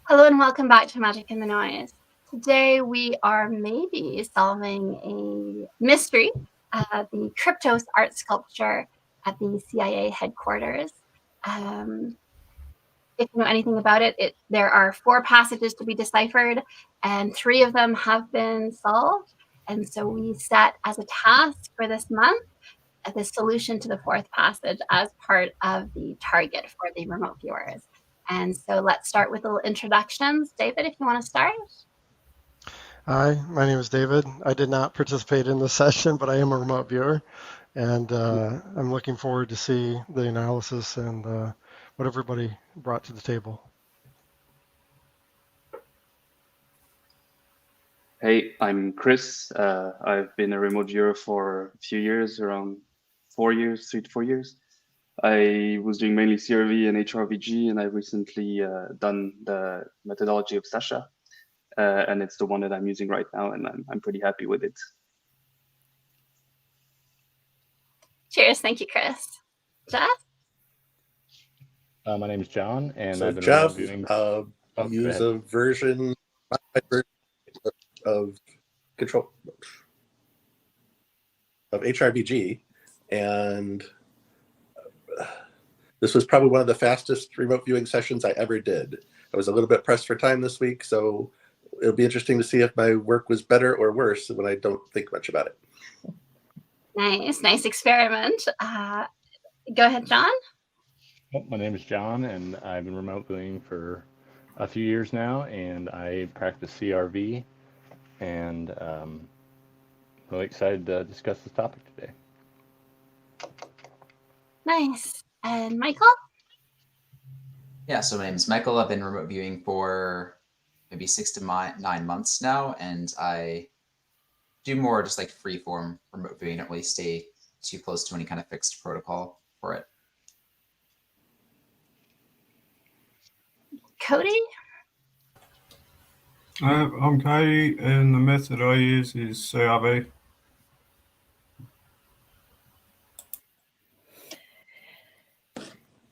Hello and welcome back to Magic in the Noise. Today we are maybe solving a mystery, the Kryptos art sculpture at the CIA headquarters. If you know anything about it, there are 4 passages to be deciphered, and 3 of them have been solved. And so we set as a task for this month the solution to the 4th passage as part of the target for the remote viewers. And so let's start with little introductions. David, if you want to start. Hi, my name is David. I did not participate in this session, but I am a remote viewer, and I'm looking forward to see the analysis and what everybody brought to the table. Hey, I'm Chris. I've been a remote viewer for a few years, around 4 years, 3 to 4 years. I was doing mainly CRV and HRVG, and I've recently done the methodology of Sasha, and it's the one that I'm using right now, and I'm pretty happy with it. Cheers. Thank you, Chris. Jeff? My name is John, and So I've been Jeff, viewing. use a version of control of HRVG, and this was probably one of the fastest remote viewing sessions I ever did. I was a little bit pressed for time this week, so it'll be interesting to see if my work was better or worse when I don't think much about it. Nice experiment. Go ahead, John. My name is John, and I've been remote viewing for a few years now, and I practice CRV, and really excited to discuss this topic today. Nice. And Michael? Yeah, so my name is Michael. I've been remote viewing for maybe 6 to 9 months now, and I do more just like free-form remote viewing. Don't really stay too close to any kind of fixed protocol for it. Cody? I'm Cody, and the method I use is CRV.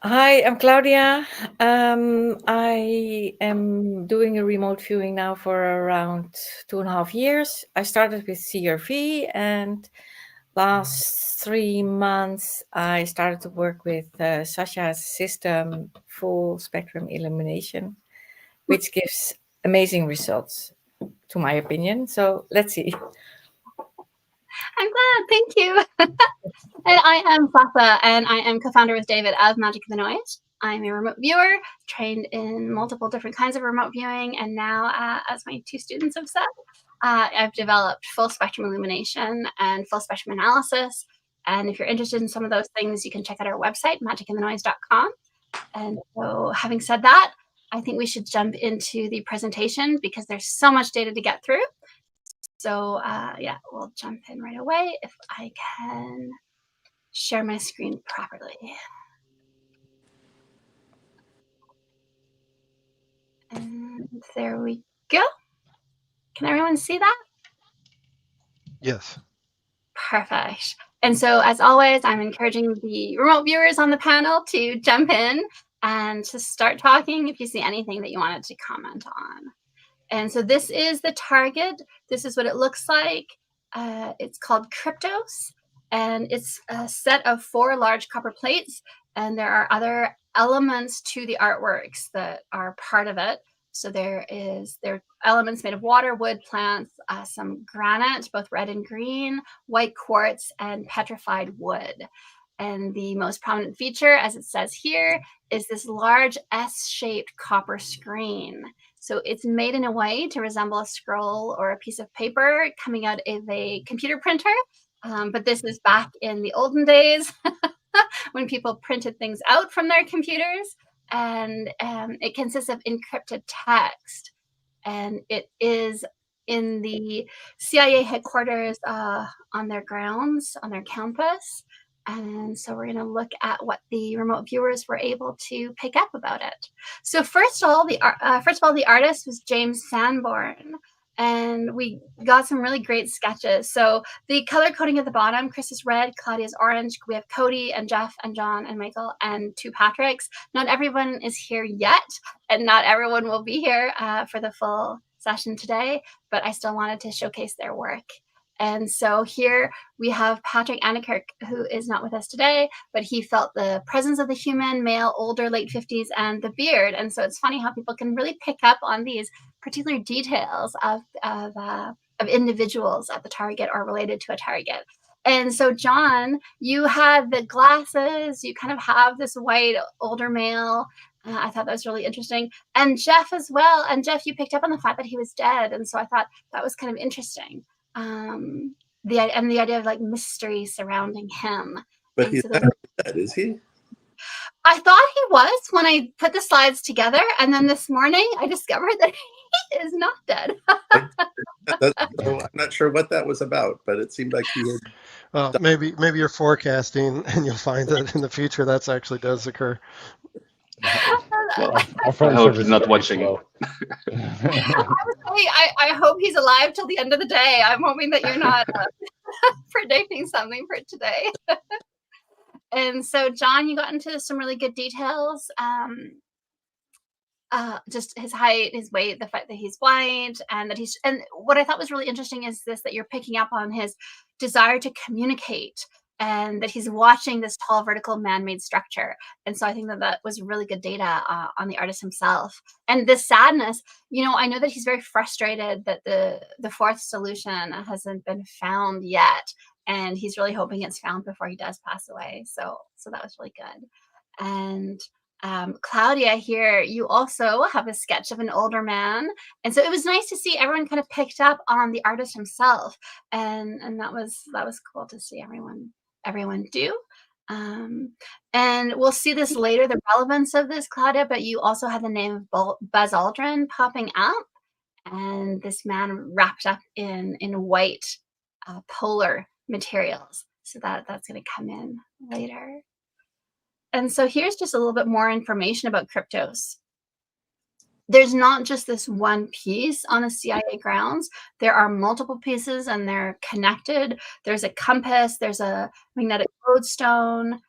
Hi, I'm Claudia. I am doing a remote viewing now for around 2.5 years. I started with CRV, and last 3 months I started to work with Sasha's system, full spectrum illumination, which gives amazing results, to my opinion. So let's see. I'm glad. Thank you. And I am Sasa, and I am co-founder with David of Magic in the Noise. I'm a remote viewer, trained in multiple different kinds of remote viewing, and now, as my 2 students have said, I've developed full spectrum illumination and full spectrum analysis. And if you're interested in some of those things, you can check out our website, magicinthenoise.com. And so having said that, I think we should jump into the presentation because there's so much data to get through. So yeah, we'll jump in right away if I can share my screen properly. And there we go. Can everyone see that? Yes. Perfect. And so as always, I'm encouraging the remote viewers on the panel to jump in and to start talking if you see anything that you wanted to comment on. And so this is the target. This is what it looks like. It's called Kryptos, and it's a set of 4 large copper plates, and there are other elements to the artworks that are part of it. So there are elements made of water, wood, plants, some granite, both red and green, white quartz, and petrified wood. And the most prominent feature, as it says here, is this large S-shaped copper screen. So it's made in a way to resemble a scroll or a piece of paper coming out of a computer printer. But this is back in the olden days when people printed things out from their computers. And it consists of encrypted text. And it is in the CIA headquarters on their grounds, on their campus. And so we're going to look at what the remote viewers were able to pick up about it. So first of all, the artist was James Sanborn, and we got some really great sketches. So the color coding at the bottom, Chris is red, Claudia's orange. We have Cody and Jeff and John and Michael and 2 Patricks. Not everyone is here yet, and not everyone will be here for the full session today, but I still wanted to showcase their work. And so here we have Patrick Annekirk, who is not with us today, but he felt the presence of the human, male, older, late 50s, and the beard. And so it's funny how people can really pick up on these particular details of individuals at the target or related to a target. And so, John, you had the glasses, you kind of have this white older male. I thought that was really interesting. And Jeff as well. And Jeff, you picked up on the fact that he was dead. And so I thought that was kind of interesting. The idea of like mystery surrounding him. But and he's so not dead, is he? I thought he was when I put the slides together, and then this morning I discovered that he is not dead. So I'm not sure what that was about, but it seemed like he had. Well, maybe you're forecasting, and you'll find that in the future that's actually does occur. Well, I hope he's not watching. I hope he's alive till the end of the day. I'm hoping that you're not predicting something for today. And so, John, you got into some really good details. Just his height, his weight, the fact that he's white, and that he's. And what I thought was really interesting is this: that you're picking up on his desire to communicate, and that he's watching this tall, vertical, man-made structure. And so I think that that was really good data on the artist himself. And this sadness, I know that he's very frustrated that the fourth solution hasn't been found yet. And he's really hoping it's found before he does pass away. So that was really good. And Claudia, here you also have a sketch of an older man, and so it was nice to see everyone kind of picked up on the artist himself, and that was cool to see everyone do. And we'll see this later, the relevance of this, Claudia, but you also have the name of Buzz Aldrin popping up, and this man wrapped up in white polar materials. So that's going to come in later. And so here's just a little bit more information about Kryptos. There's not just this one piece on the CIA grounds. There are multiple pieces, and they're connected. There's a compass. There's a magnetic lodestone.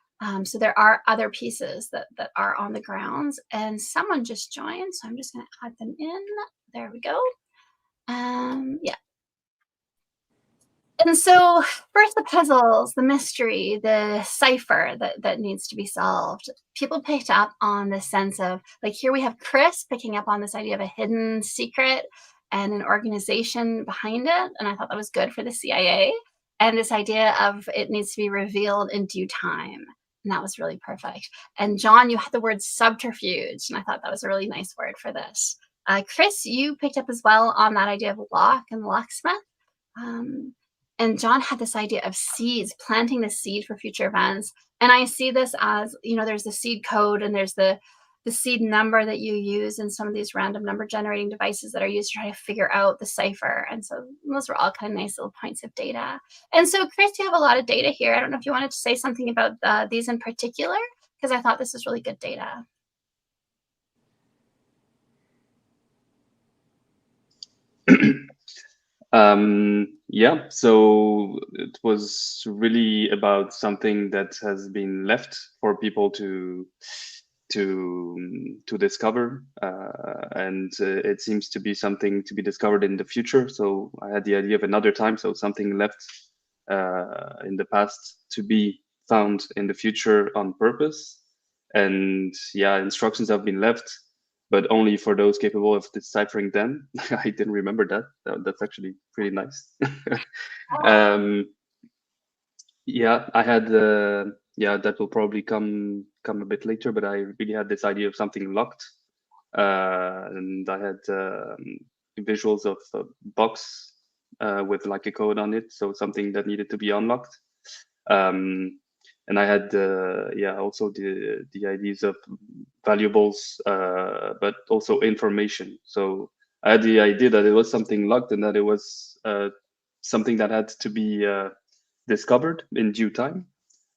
So there are other pieces that are on the grounds. And someone just joined, so I'm just going to add them in. There we go. Yeah. And so first the puzzles, the mystery, the cipher that needs to be solved. People picked up on the sense of, like, here we have Chris picking up on this idea of a hidden secret and an organization behind it. And I thought that was good for the CIA. And this idea of it needs to be revealed in due time. And that was really perfect. And John, you had the word subterfuge. And I thought that was a really nice word for this. Chris, you picked up as well on that idea of lock and locksmith. And John had this idea of seeds, planting the seed for future events. And I see this as, there's the seed code, and there's the seed number that you use in some of these random number generating devices that are used to try to figure out the cipher. And so those were all kind of nice little points of data. And so, Chris, you have a lot of data here. I don't know if you wanted to say something about these in particular, because I thought this was really good data. Yeah, so it was really about something that has been left for people to discover, and it seems to be something to be discovered in the future. So I had the idea of another time, so something left in the past to be found in the future on purpose. And yeah, instructions have been left, but only for those capable of deciphering them. I didn't remember that. That's actually pretty nice. Yeah, I had, that will probably come a bit later, but I really had this idea of something locked. And I had visuals of a box with like a code on it. So something that needed to be unlocked. And I had, also the ideas of valuables, but also information. So I had the idea that it was something locked, and that it was something that had to be discovered in due time.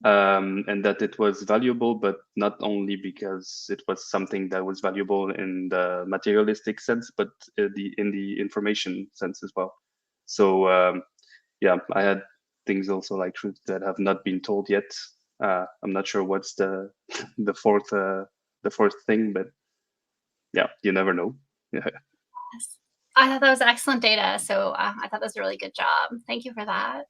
and that it was valuable, but not only because it was something that was valuable in the materialistic sense, but in the information sense as well. So yeah, I had things also like truth that have not been told yet. I'm not sure what's the the fourth thing, but yeah, you never know. Yeah. Yes. I thought that was excellent data. So I thought that was a really good job. Thank you for that.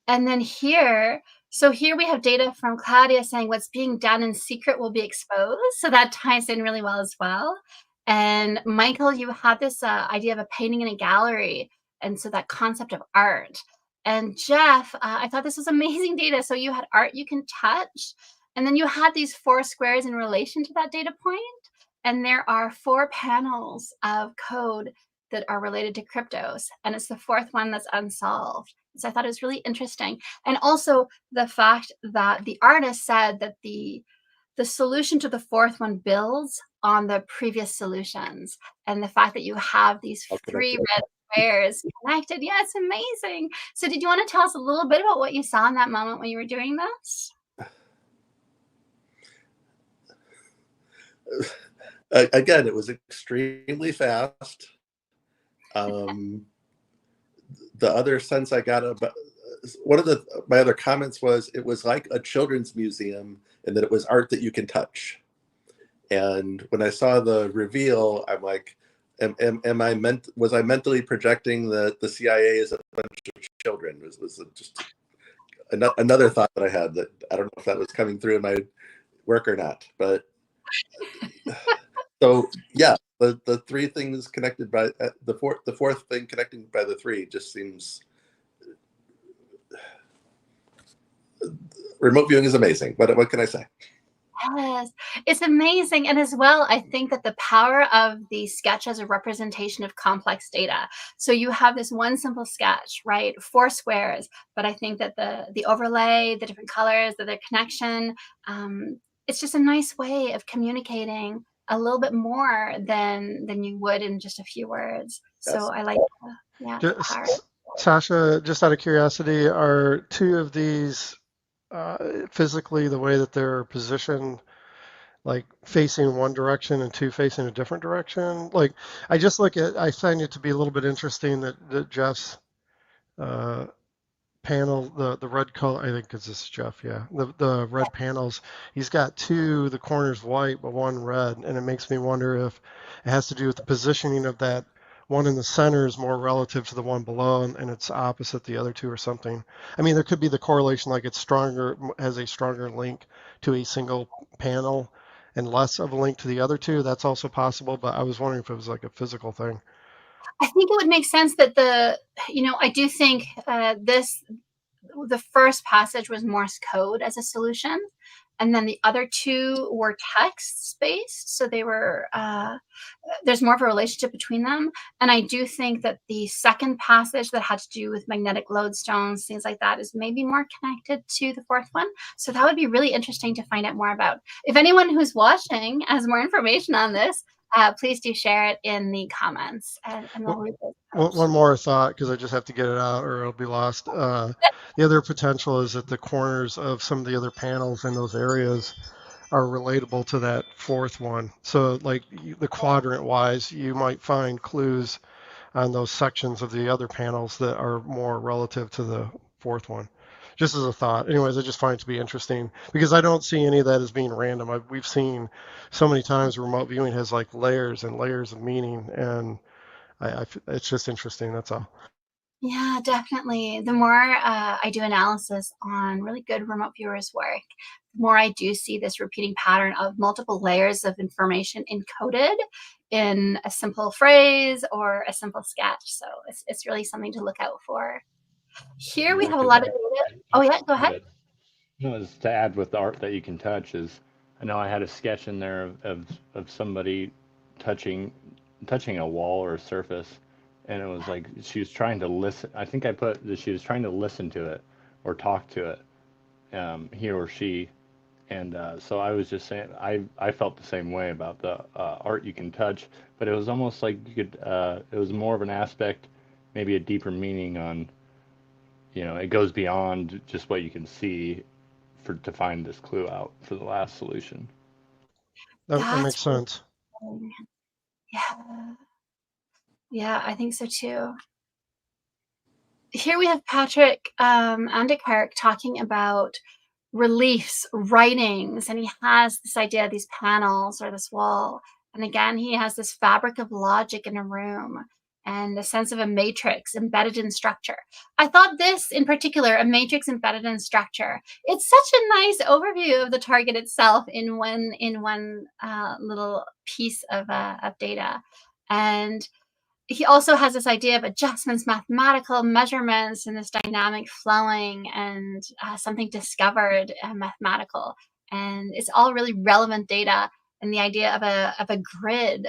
And then here we have data from Claudia saying what's being done in secret will be exposed. So that ties in really well as well. And Michael, you had this idea of a painting in a gallery. And so that concept of art. And Jeff, I thought this was amazing data. So you had art you can touch. And then you had these 4 squares in relation to that data point. And there are 4 panels of code that are related to Kryptos. And it's the 4th one that's unsolved. So I thought it was really interesting. And also the fact that the artist said that the solution to the 4th one builds on the previous solutions. And the fact that you have these 3 red squares connected. Yeah, it's amazing. So did you want to tell us a little bit about what you saw in that moment when you were doing this? Again, it was extremely fast. The other sense I got about one of my other comments was it was like a children's museum and that it was art that you can touch. And when I saw the reveal, I'm like, was I mentally projecting that the CIA is a bunch of children? Was just another thought that I had that I don't know if that was coming through in my work or not, but so yeah, the 3 things connected by the fourth thing connecting by the 3 just seems. Remote viewing is amazing. What can I say? Yes, it's amazing. And as well, I think that the power of the sketch as a representation of complex data. So you have this one simple sketch, right? 4 squares, but I think that the overlay, the different colors, the connection, it's just a nice way of communicating a little bit more than you would in just a few words. So Yes. I like the power. Sasha, just out of curiosity, are 2 of these physically the way that they're positioned, like facing one direction and 2 facing a different direction? Like, I find it to be a little bit interesting that Jeff's panel, the red color, I think this is Jeff, yeah, the red panels, he's got 2, the corners white, but 1 red, and it makes me wonder if it has to do with the positioning of that one in the center is more relative to the one below, and it's opposite the other 2 or something. I mean, there could be the correlation, like it's stronger, has a stronger link to a single panel and less of a link to the other 2. That's also possible, but I was wondering if it was like a physical thing. I think it would make sense that I do think the first passage was Morse code as a solution, and then the other 2 were text spaced. So they were there's more of a relationship between them. And I do think that the second passage that had to do with magnetic lodestones, things like that, is maybe more connected to the 4th one. So that would be really interesting to find out more about. If anyone who's watching has more information on this, please do share it in the comments. And we'll read it. One more thought, because I just have to get it out or it'll be lost. The other potential is that the corners of some of the other panels in those areas are relatable to that 4th one. So like the quadrant wise, you might find clues on those sections of the other panels that are more relative to the 4th one. Just as a thought. Anyways, I just find it to be interesting because I don't see any of that as being random. We've seen so many times remote viewing has like layers and layers of meaning, and it's just interesting. That's all. Yeah, definitely. The more I do analysis on really good remote viewers' work, the more I do see this repeating pattern of multiple layers of information encoded in a simple phrase or a simple sketch. So it's really something to look out for. Here we have a lot of data. Oh yeah, go ahead. Is to add with the art that you can touch is, I know I had a sketch in there of somebody touching a wall or a surface, and it was like she was trying to listen. I think I put that she was trying to listen to it or talk to it, he or she, and so I was just saying I felt the same way about the art you can touch, but it was almost like you could. It was more of an aspect, maybe a deeper meaning on. It goes beyond just what you can see, to find this clue out for the last solution. That That's makes sense. really- Yeah. Yeah, I think so too. Here we have Patrick Andekirk talking about reliefs, writings, and he has this idea of these panels or this wall. And again, he has this fabric of logic in a room and a sense of a matrix embedded in structure. I thought this in particular, a matrix embedded in structure, it's such a nice overview of the target itself in one little piece of data. And he also has this idea of adjustments, mathematical measurements, and this dynamic flowing and something discovered mathematical. And it's all really relevant data, and the idea of a grid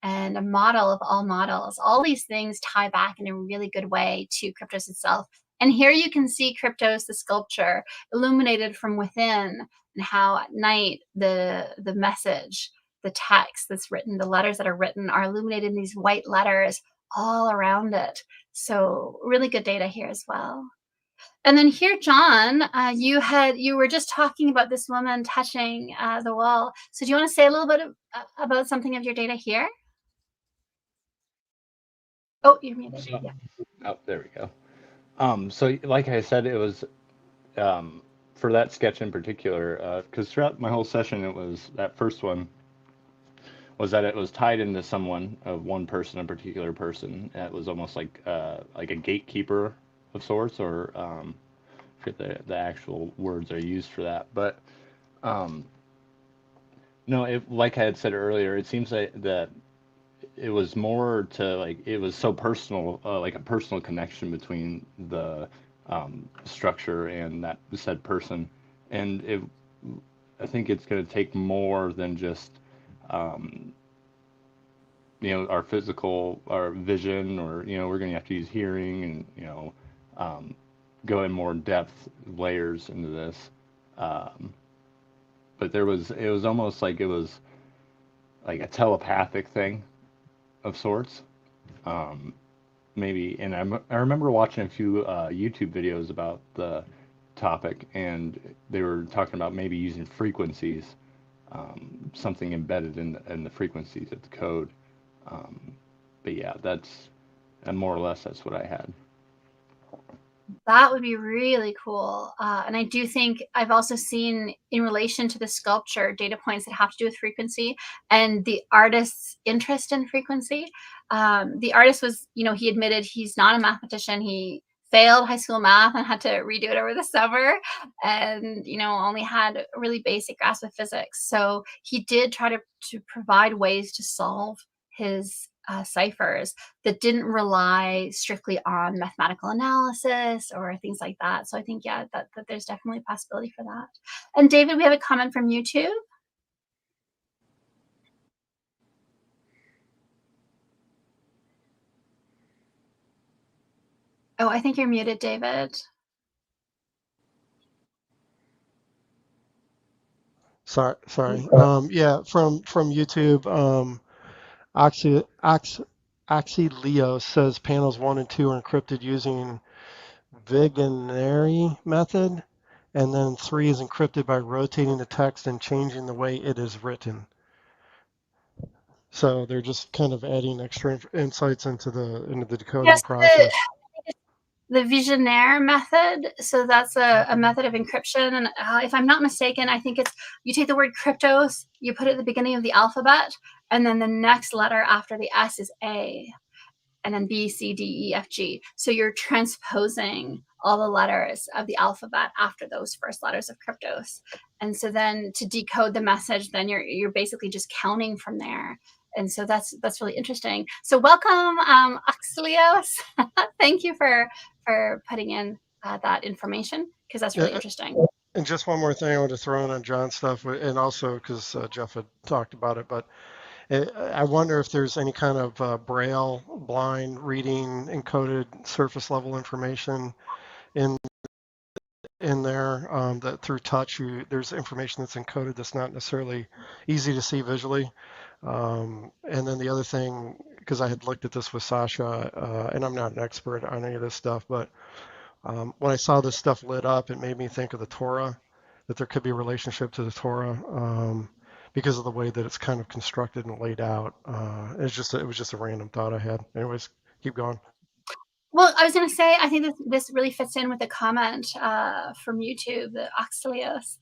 and a model of all models. All these things tie back in a really good way to Kryptos itself. And here you can see Kryptos, the sculpture, illuminated from within, and how at night the message, the text that's written, the letters that are written are illuminated in these white letters all around it. So really good data here as well. And then here, John, you were just talking about this woman touching the wall. So do you want to say a little bit about something of your data here? Oh, you're muted. So, Yeah. oh, there we go. So like I said, it was for that sketch in particular, because throughout my whole session, it was that first one was that it was tied into someone, of one person, a particular person. It was almost like a gatekeeper of sorts, or I forget the actual words are used for that. But no, like I had said earlier, it seems that it was more to like it was so personal, like a personal connection between the structure and that said person, and I think it's going to take more than just our physical, our vision, or we're going to have to use hearing and go in more depth layers into this. But it was almost like it was like a telepathic thing of sorts. Maybe, and I remember watching a few YouTube videos about the topic, and they were talking about maybe using frequencies, something embedded in the frequencies of the code. But yeah, and more or less that's what I had. That would be really cool. And I do think I've also seen, in relation to the sculpture, data points that have to do with frequency and the artist's interest in frequency. The artist was, he admitted he's not a mathematician. He failed high school math and had to redo it over the summer, and only had a really basic grasp of physics. So he did try to provide ways to solve his ciphers that didn't rely strictly on mathematical analysis or things like that. So I think, yeah, that there's definitely a possibility for that. And David, we have a comment from YouTube. Oh, I think you're muted, David. Sorry. Yeah, from YouTube. Oxy Leo says panels 1 and 2 are encrypted using Vigenary method, and then 3 is encrypted by rotating the text and changing the way it is written. So they're just kind of adding extra insights into the decoding process. The Vigenère method. So that's a method of encryption. And if I'm not mistaken, I think you take the word Kryptos, you put it at the beginning of the alphabet, and then the next letter after the S is A, and then B, C, D, E, F, G. So you're transposing all the letters of the alphabet after those first letters of Kryptos. And so then to decode the message, then you're basically just counting from there. And so that's really interesting. So welcome, Oxlios. Thank you for putting in that information, because that's really interesting. And just one more thing I want to throw in on John's stuff, and also because Jeff had talked about it, but I wonder if there's any kind of braille, blind reading, encoded surface level information in there that through touch, there's information that's encoded that's not necessarily easy to see visually. And then the other thing, because I had looked at this with Sasha, and I'm not an expert on any of this stuff, but when I saw this stuff lit up, it made me think of the Torah, that there could be a relationship to the Torah because of the way that it's kind of constructed and laid out. It was just a random thought I had. Anyways, keep going. Well, I was going to say, I think this really fits in with the comment from YouTube, the Oxalios.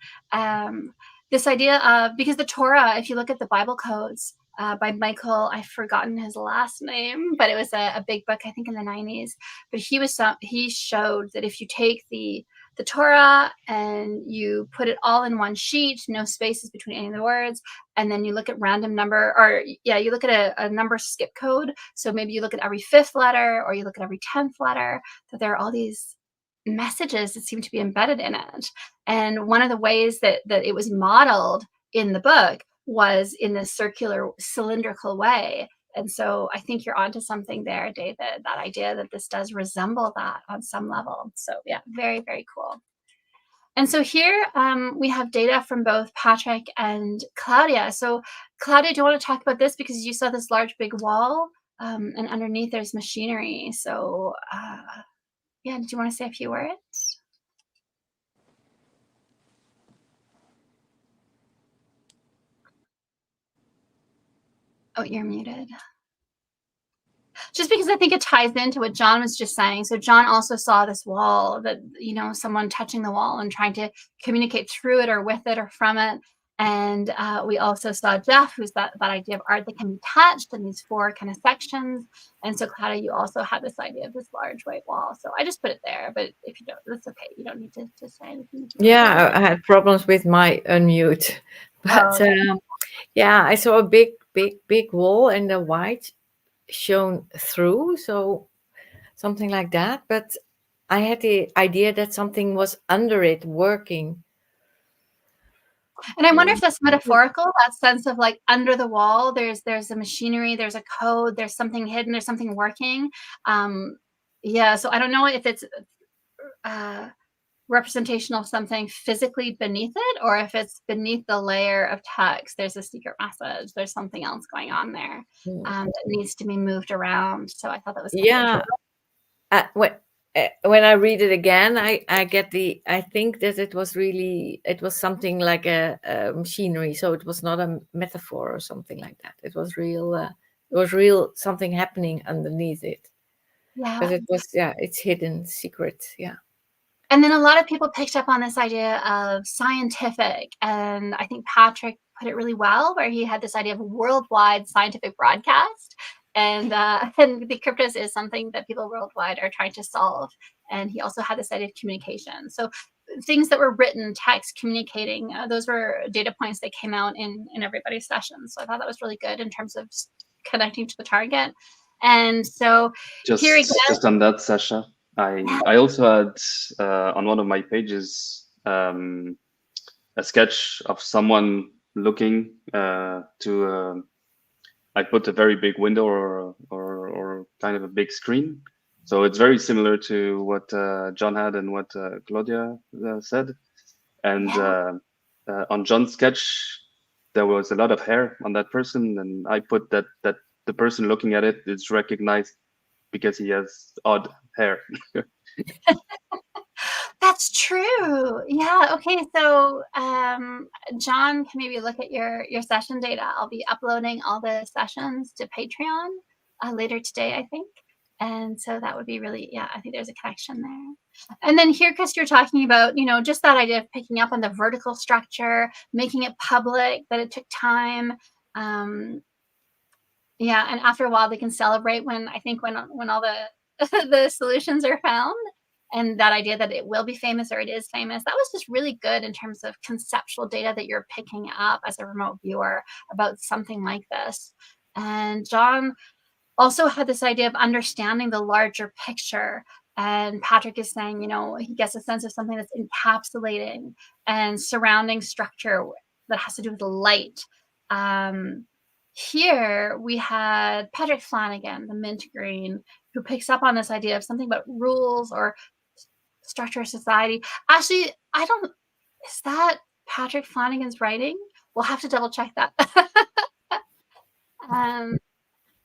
This idea of, because the Torah, if you look at the Bible codes by Michael, I've forgotten his last name, but it was a big book, I think in the 90s. But he showed that if you take the Torah and you put it all in one sheet, no spaces between any of the words, and then you look at random number, or you look at a number skip code. So maybe you look at every 5th letter, or you look at every 10th letter, that there are all these messages that seem to be embedded in it. And one of the ways that it was modeled in the book was in this circular, cylindrical way. And so I think you're onto something there, David, that idea that this does resemble that on some level. So yeah, very, very cool. And so here we have data from both Patrick and Claudia. So Claudia, do you want to talk about this? Because you saw this large, big wall and underneath there's machinery. So yeah, did you want to say a few words? Oh, you're muted. Just because I think it ties into what John was just saying. So John also saw this wall, that, someone touching the wall and trying to communicate through it or with it or from it. And we also saw Jeff, who's that idea of art that can be touched in these 4 kind of sections. And so Claudia, you also had this idea of this large white wall. So I just put it there, but if you don't, that's okay. You don't need to say anything. Yeah, I had problems with my unmute. But yeah, I saw a big wall and the white shown through, so something like that. But I had the idea that something was under it working. And I wonder if that's metaphorical, that sense of like under the wall, there's a machinery, there's a code, there's something hidden, there's something working. Yeah, so I don't know if it's representation of something physically beneath it, or if it's beneath the layer of text, there's a secret message, there's something else going on there that needs to be moved around. So I thought that was when I read it again, I think that it was something like a machinery, so it was not a metaphor or something like that. It was real something happening underneath it. Yeah, but it was it's hidden, secret. Yeah. And then a lot of people picked up on this idea of scientific, and I think Patrick put it really well, where he had this idea of a worldwide scientific broadcast. And the Kryptos is something that people worldwide are trying to solve. And he also had this idea of communication. So things that were written, text, communicating, those were data points that came out in everybody's session. So I thought that was really good in terms of connecting to the target. And so here again, just on that, Sasha, I also had on one of my pages a sketch of someone looking to I put a very big window or kind of a big screen. So it's very similar to what John had and what Claudia said. And on John's sketch, there was a lot of hair on that person, and I put that the person looking at it is recognized because he has odd hair. That's true. Yeah. Okay. So John can maybe look at your session data. I'll be uploading all the sessions to Patreon later today, I think. And so that would be really, I think there's a connection there. And then here, Chris, you're talking about, just that idea of picking up on the vertical structure, making it public, that it took time. Yeah. And after a while, they can celebrate when all the solutions are found. And that idea that it will be famous or it is famous, that was just really good in terms of conceptual data that you're picking up as a remote viewer about something like this. And John also had this idea of understanding the larger picture. And Patrick is saying, he gets a sense of something that's encapsulating and surrounding structure that has to do with light. Here we had Patrick Flanagan, the mint green, who picks up on this idea of something about rules or structure of society. Actually, is that Patrick Flanagan's writing? We'll have to double check that.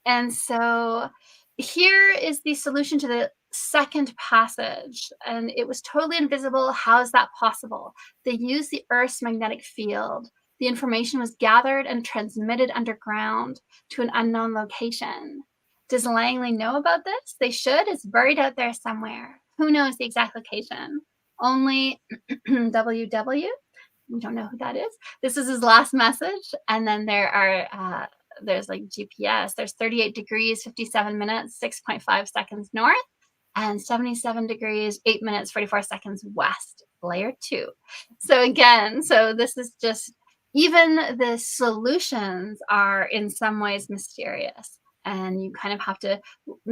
And so here is the solution to second passage, and it was totally invisible. How is that possible? They used the Earth's magnetic field. The information was gathered and transmitted underground to an unknown location. Does Langley know about this? They should. It's buried out there somewhere. Who knows the exact location? Only WW. We don't know who that is. This is his last message. And then there are, there's like GPS. There's 38 degrees, 57 minutes, 6.5 seconds north, and 77 degrees, 8 minutes, 44 seconds west, layer 2. So again, so this is just, even the solutions are in some ways mysterious. And you kind of have to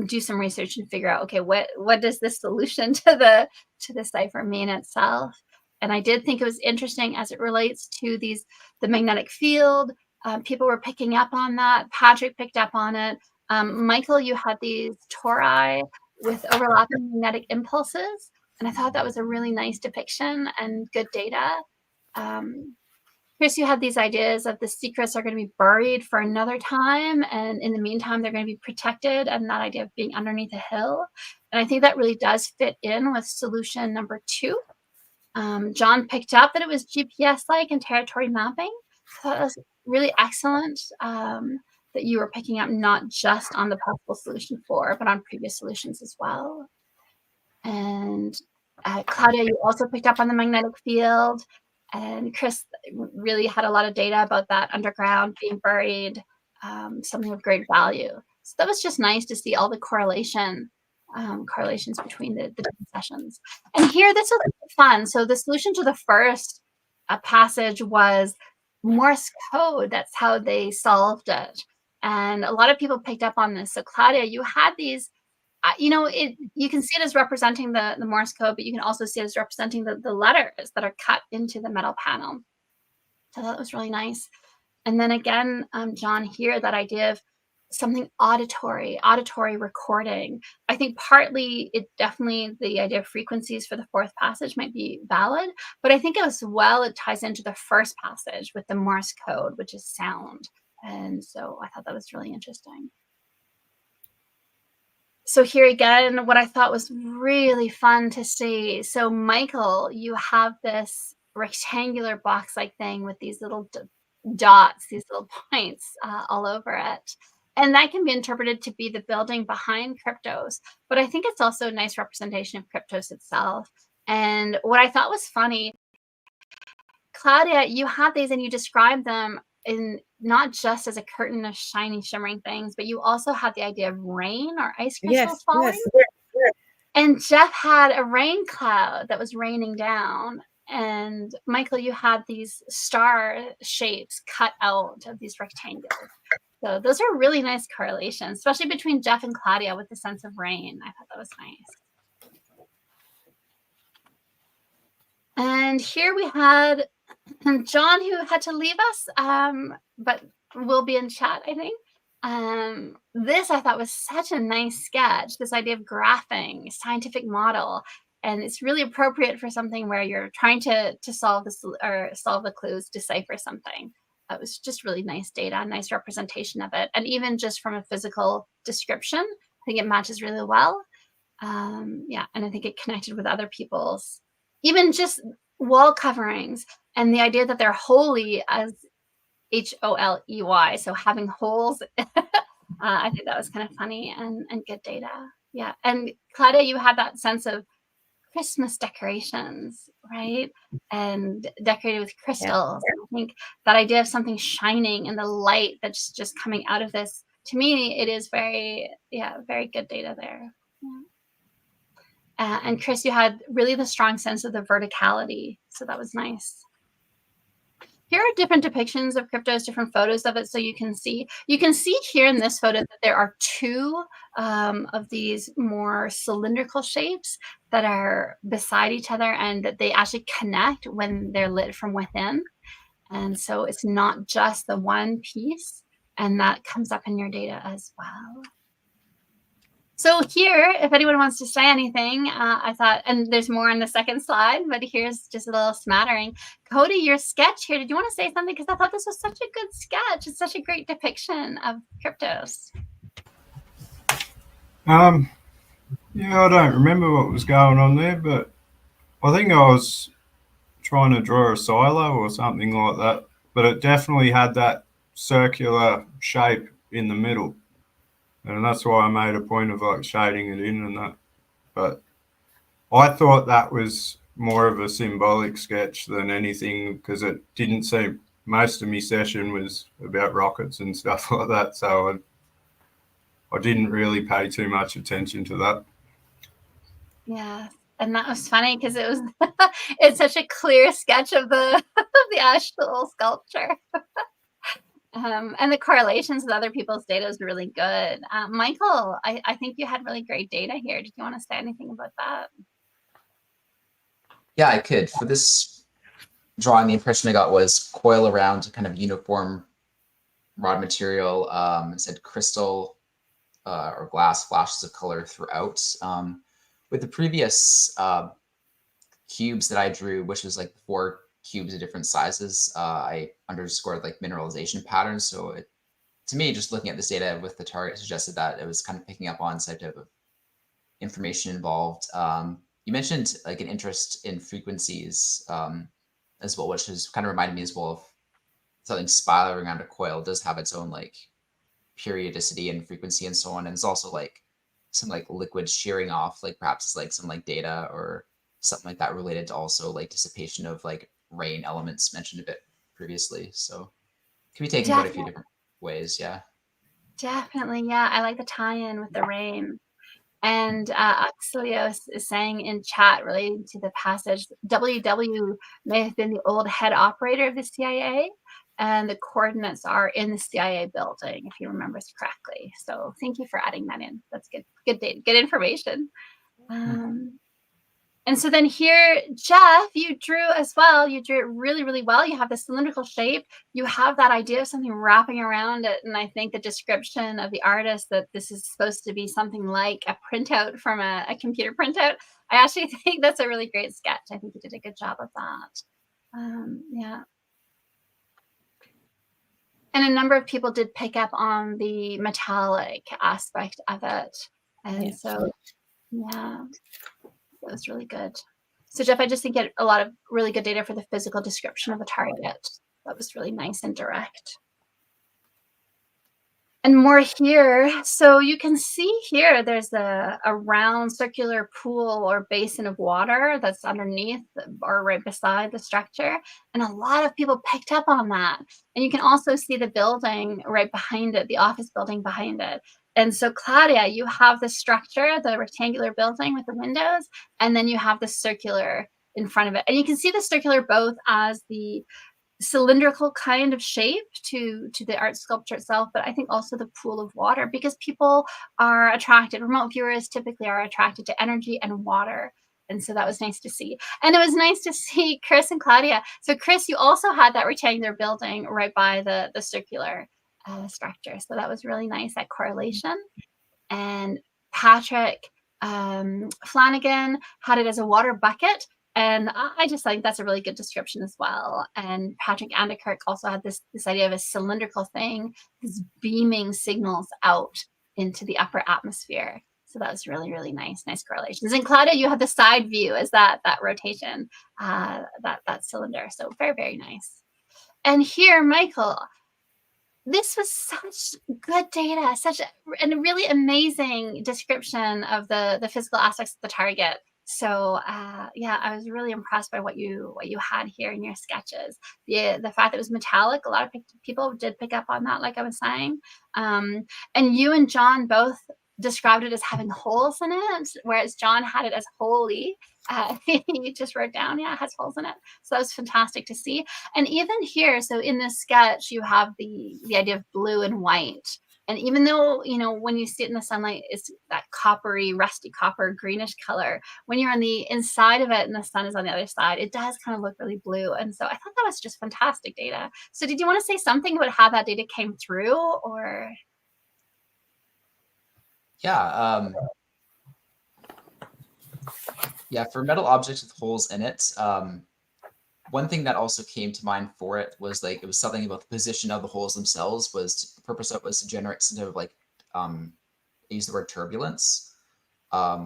do some research and figure out, okay, what does this solution to the cipher mean itself? And I did think it was interesting as it relates to the magnetic field. People were picking up on that. Patrick picked up on it. Michael, you had these tori with overlapping magnetic impulses. And I thought that was a really nice depiction and good data. Chris, you had these ideas of the secrets are going to be buried for another time. And in the meantime, they're going to be protected, and that idea of being underneath a hill. And I think that really does fit in with solution number 2. John picked up that it was GPS-like and territory mapping. So that was really excellent that you were picking up not just on the possible solution 4, but on previous solutions as well. And Claudia, you also picked up on the magnetic field. And Chris really had a lot of data about that underground being buried, something of great value. So that was just nice to see all the correlations between the different sessions. And here, this was fun. So the solution to the first passage was Morse code. That's how they solved it. And a lot of people picked up on this. So Claudia, you had these, you can see it as representing the Morse code, but you can also see it as representing the letters that are cut into the metal panel. So that was really nice. And then again, John, here, that idea of something auditory recording. I think partly the idea of frequencies for the 4th passage might be valid, but I think as well it ties into the first passage with the Morse code, which is sound. And so I thought that was really interesting. So here again, what I thought was really fun to see. So Michael, you have this rectangular box-like thing with these little dots, these little points all over it. And that can be interpreted to be the building behind Kryptos. But I think it's also a nice representation of Kryptos itself. And what I thought was funny, Claudia, you have these and you describe them in not just as a curtain of shiny, shimmering things, but you also have the idea of rain or ice crystals falling. Yes. And Jeff had a rain cloud that was raining down. And Michael, you had these star shapes cut out of these rectangles. So those are really nice correlations, especially between Jeff and Claudia with the sense of rain. I thought that was nice. And here we had John, who had to leave us, but will be in chat, I think. This I thought was such a nice sketch, this idea of graphing, scientific model. And it's really appropriate for something where you're trying to solve this or solve the clues, decipher something. It was just really nice data, nice representation of it. And even just from a physical description, I think it matches really well. Yeah, and I think it connected with other people's, even just wall coverings and the idea that they're holy as HOLEY, so having holes. I think that was kind of funny and good data. Yeah, and Claudia, you had that sense of Christmas decorations, right? And decorated with crystals. Yeah. I think that idea of something shining and the light that's just coming out of this, to me, it is very good data there. Yeah. And Chris, you had really the strong sense of the verticality. So that was nice. Here are different depictions of Kryptos, different photos of it, so you can see here in this photo that there are 2 of these more cylindrical shapes that are beside each other and that they actually connect when they're lit from within. And so it's not just the one piece, and that comes up in your data as well. So here, if anyone wants to say anything, I thought, and there's more on the second slide, but here's just a little smattering. Cody, your sketch here, did you want to say something? Because I thought this was such a good sketch. It's such a great depiction of Kryptos. Yeah, I don't remember what was going on there, but I think I was trying to draw a silo or something like that. But it definitely had that circular shape in the middle, and that's why I made a point of like shading it in and that. But I thought that was more of a symbolic sketch than anything because it didn't seem. Most of my session was about rockets and stuff like that, so I didn't really pay too much attention to that. Yeah, and that was funny because it was it's such a clear sketch of the of the actual sculpture. And the correlations with other people's data is really good. Michael, I think you had really great data here. Did you want to say anything about that? Yeah, I could. For this drawing, the impression I got was coil around kind of uniform rod material. It said crystal or glass flashes of color throughout. With the previous cubes that I drew, which was like 4 cubes of different sizes, I underscored like mineralization patterns. So to me, just looking at this data with the target suggested that it was kind of picking up on some type of information involved. You mentioned like an interest in frequencies as well, which has kind of reminded me as well of something spiraling around a coil does have its own like periodicity and frequency and so on. And it's also like some like liquid shearing off, like perhaps it's like some like data or something like that related to also like dissipation of like rain elements mentioned a bit previously. So it can be taken quite a few different ways. Yeah. Definitely, yeah. I like the tie-in with the rain. And Axelios is saying in chat relating to the passage, WW may have been the old head operator of the CIA, and the coordinates are in the CIA building, if he remembers correctly. So thank you for adding that in. That's good data, good information. And so then here, Jeff, you drew as well. You drew it really, really well. You have the cylindrical shape. You have that idea of something wrapping around it. And I think the description of the artist that this is supposed to be something like a printout from a computer printout, I actually think that's a really great sketch. I think you did a good job of that. Yeah. And a number of people did pick up on the metallic aspect of it. And so, yeah. That was really good. So Jeff, I just think you had a lot of really good data for the physical description of a target. That was really nice and direct. And more here. So you can see here, there's a round circular pool or basin of water that's underneath or right beside the structure. And a lot of people picked up on that. And you can also see the building right behind it, the office building behind it. And so Claudia, you have the structure, the rectangular building with the windows, and then you have the circular in front of it. And you can see the circular both as the cylindrical kind of shape to the art sculpture itself, but I think also the pool of water, because people are attracted, remote viewers typically are attracted to energy and water. And so that was nice to see. And it was nice to see Chris and Claudia. So Chris, you also had that rectangular building right by the circular structure. So that was really nice, that correlation. And Patrick Flanagan had it as a water bucket. And I just think that's a really good description as well. And Patrick Andekirk also had this idea of a cylindrical thing, this beaming signals out into the upper atmosphere. So that was really, really nice correlations. And Claudia, you had the side view as that rotation, that cylinder. So very, very nice. And here, Michael, this was such good data, such a really amazing description of the physical aspects of the target. So yeah, I was really impressed by what you had here in your sketches. The fact that it was metallic, a lot of people did pick up on that, like I was saying. And you and John both described it as having holes in it, whereas John had it as holy. He just wrote down, yeah, it has holes in it. So that was fantastic to see. And even here, so in this sketch, you have the idea of blue and white. And even though, you know, when you see it in the sunlight, it's that coppery, rusty copper, greenish color. When you're on the inside of it and the sun is on the other side, it does kind of look really blue. And so I thought that was just fantastic data. So did you want to say something about how that data came through, or? Yeah. Yeah, for metal objects with holes in it, one thing that also came to mind for it was like it was something about the position of the holes themselves. The purpose of it was to generate some type of like use the word turbulence.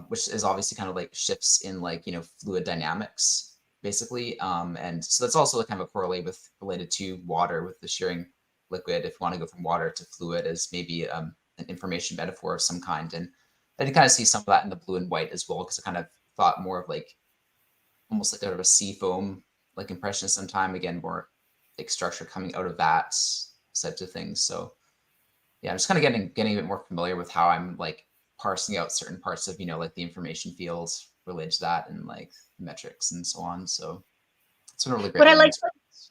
which is obviously kind of like shifts in like, fluid dynamics, basically. And so that's also kind of a correlate related to water with the shearing liquid. If you want to go from water to fluid as maybe an information metaphor of some kind. And I did kind of see some of that in the blue and white as well, because I kind of thought more of like almost like sort of a sea foam like impression sometime, again, more like structure coming out of that types of things. So yeah, I'm just kind of getting a bit more familiar with how I'm like parsing out certain parts of, like the information fields related to that and like metrics and so on. So it's been a really great learning experience.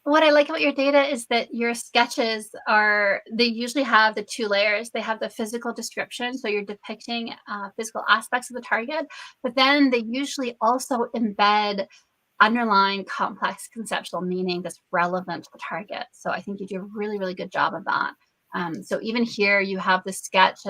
What I like about your data is that your sketches they usually have the two layers. They have the physical description, so you're depicting physical aspects of the target, but then they usually also embed underlying complex conceptual meaning that's relevant to the target. So I think you do a really, really good job of that. So even here you have the sketch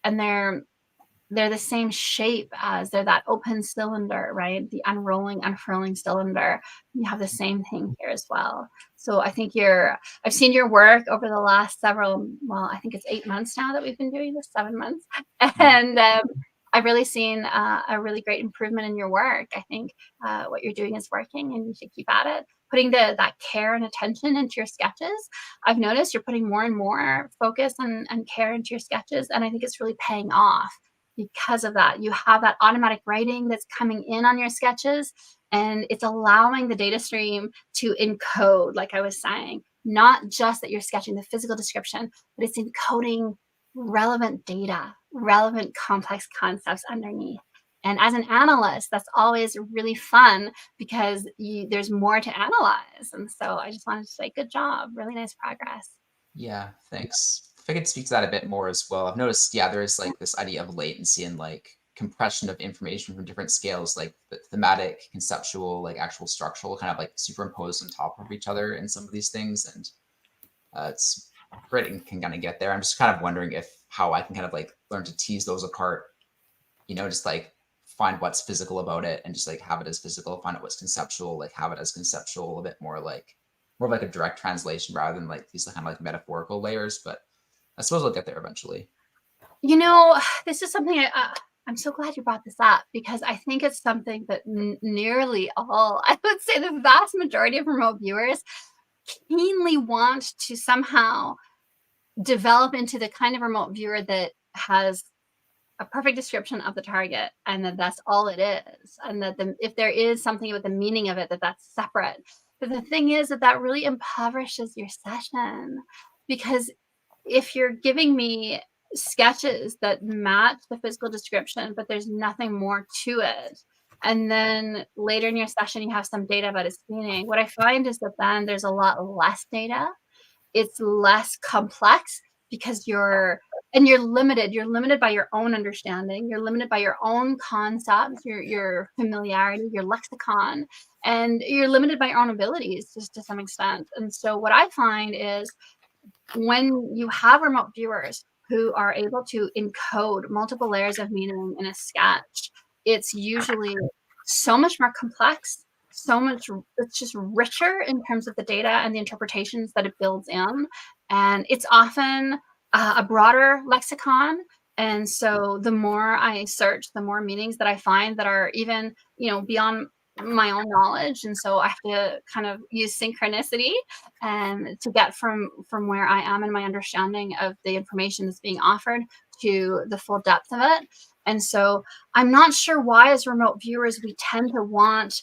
and they're the same shape as they're that open cylinder, right? The unfurling cylinder. You have the same thing here as well. So I think I've seen your work over the last I think it's 8 months now that we've been doing this, 7 months. And I've really seen a really great improvement in your work. I think what you're doing is working and you should keep at it. Putting that care and attention into your sketches. I've noticed you're putting more and more focus and care into your sketches. And I think it's really paying off. Because of that, you have that automatic writing that's coming in on your sketches, and it's allowing the data stream to encode, like I was saying, not just that you're sketching the physical description, but it's encoding relevant data, relevant complex concepts underneath. And as an analyst, that's always really fun because there's more to analyze. And so I just wanted to say, good job, really nice progress. Yeah, thanks. If I could speak to that a bit more as well, I've noticed, there is like this idea of latency and like compression of information from different scales, like the thematic, conceptual, like actual structural, kind of like superimposed on top of each other in some of these things. And it's great and can kind of get there. I'm just kind of wondering how I can kind of like learn to tease those apart, just like find what's physical about it and just like have it as physical, find out what's conceptual, like have it as conceptual, a bit more of like a direct translation rather than like these kind of like metaphorical layers. But I suppose I'll get there eventually. This is something I'm so glad you brought this up, because I think it's something that nearly all, I would say the vast majority of remote viewers keenly want to somehow develop into the kind of remote viewer that has a perfect description of the target and that that's all it is. And that if there is something about the meaning of it, that's separate. But the thing is that really impoverishes your session, because if you're giving me sketches that match the physical description, but there's nothing more to it, and then later in your session you have some data about its meaning, what I find is that then there's a lot less data. It's less complex because you're limited by your own understanding, you're limited by your own concepts, your familiarity, your lexicon, and you're limited by your own abilities just to some extent. And so what I find is when you have remote viewers who are able to encode multiple layers of meaning in a sketch, it's usually so much more complex, it's just richer in terms of the data and the interpretations that it builds in. And it's often a broader lexicon. And so the more I search, the more meanings that I find that are even, beyond my own knowledge. And so I have to kind of use synchronicity to get from where I am in my understanding of the information that's being offered to the full depth of it. And so I'm not sure why, as remote viewers, we tend to want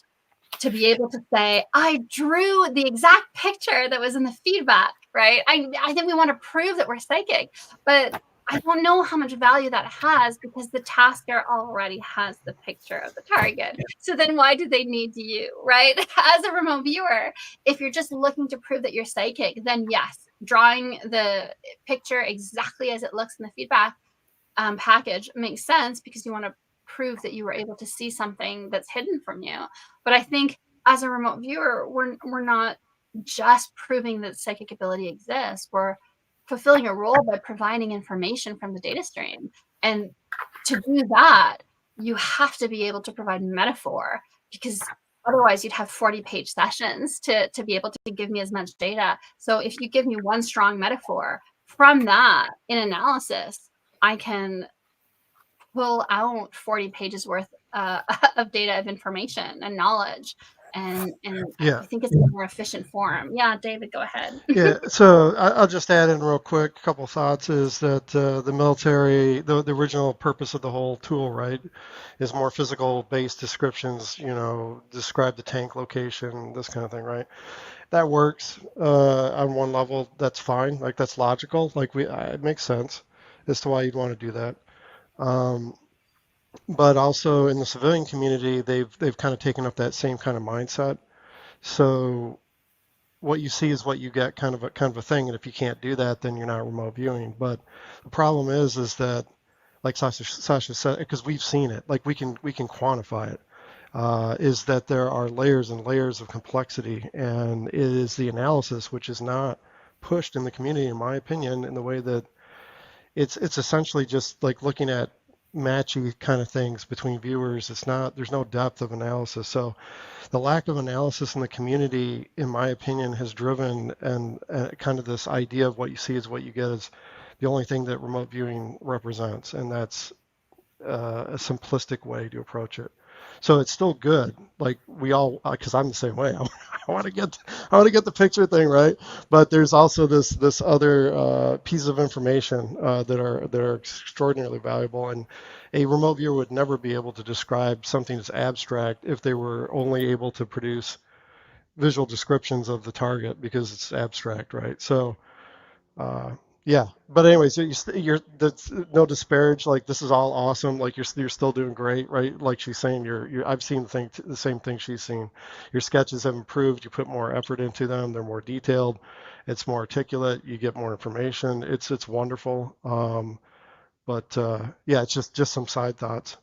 to be able to say, I drew the exact picture that was in the feedback, right? I think we want to prove that we're psychic, but I don't know how much value that has, because the tasker already has the picture of the target. So then why do they need you, right? As a remote viewer, if you're just looking to prove that you're psychic, then yes, drawing the picture exactly as it looks in the feedback package makes sense, because you want to prove that you were able to see something that's hidden from you. But I think as a remote viewer, we're not just proving that psychic ability exists. We're fulfilling a role by providing information from the data stream. And to do that, you have to be able to provide metaphor, because otherwise you'd have 40-page sessions to be able to give me as much data. So if you give me one strong metaphor, from that in analysis, I can pull out 40 pages worth of data, of information and knowledge. And Yeah. I think it's a more efficient form. Yeah, David, go ahead. Yeah, so I'll just add in real quick a couple thoughts is that the military, the original purpose of the whole tool, right, is more physical based descriptions, describe the tank location, this kind of thing, right? That works on one level, that's fine, like that's logical, like it makes sense as to why you'd want to do that. But also in the civilian community, they've kind of taken up that same kind of mindset. So what you see is what you get, kind of a thing. And if you can't do that, then you're not remote viewing. But the problem is that, like Sasha said, because we've seen it, like we can quantify it, is that there are layers and layers of complexity, and it is the analysis which is not pushed in the community, in my opinion, in the way that it's essentially just like looking at matchy kind of things between viewers. There's no depth of analysis. So the lack of analysis in the community, in my opinion, has driven and kind of this idea of what you see is what you get is the only thing that remote viewing represents, and that's a simplistic way to approach it. So it's still good. Like we all, because I'm the same way. I want to get the picture thing right, but there's also this other piece of information that are extraordinarily valuable. And a remote viewer would never be able to describe something that's abstract if they were only able to produce visual descriptions of the target because it's abstract, right? So. Yeah, but anyways, that's no disparage. Like this is all awesome. Like you're still doing great, right? Like she's saying, I've seen the same thing she's seen. Your sketches have improved. You put more effort into them. They're more detailed. It's more articulate. You get more information. It's wonderful. But yeah, it's just some side thoughts.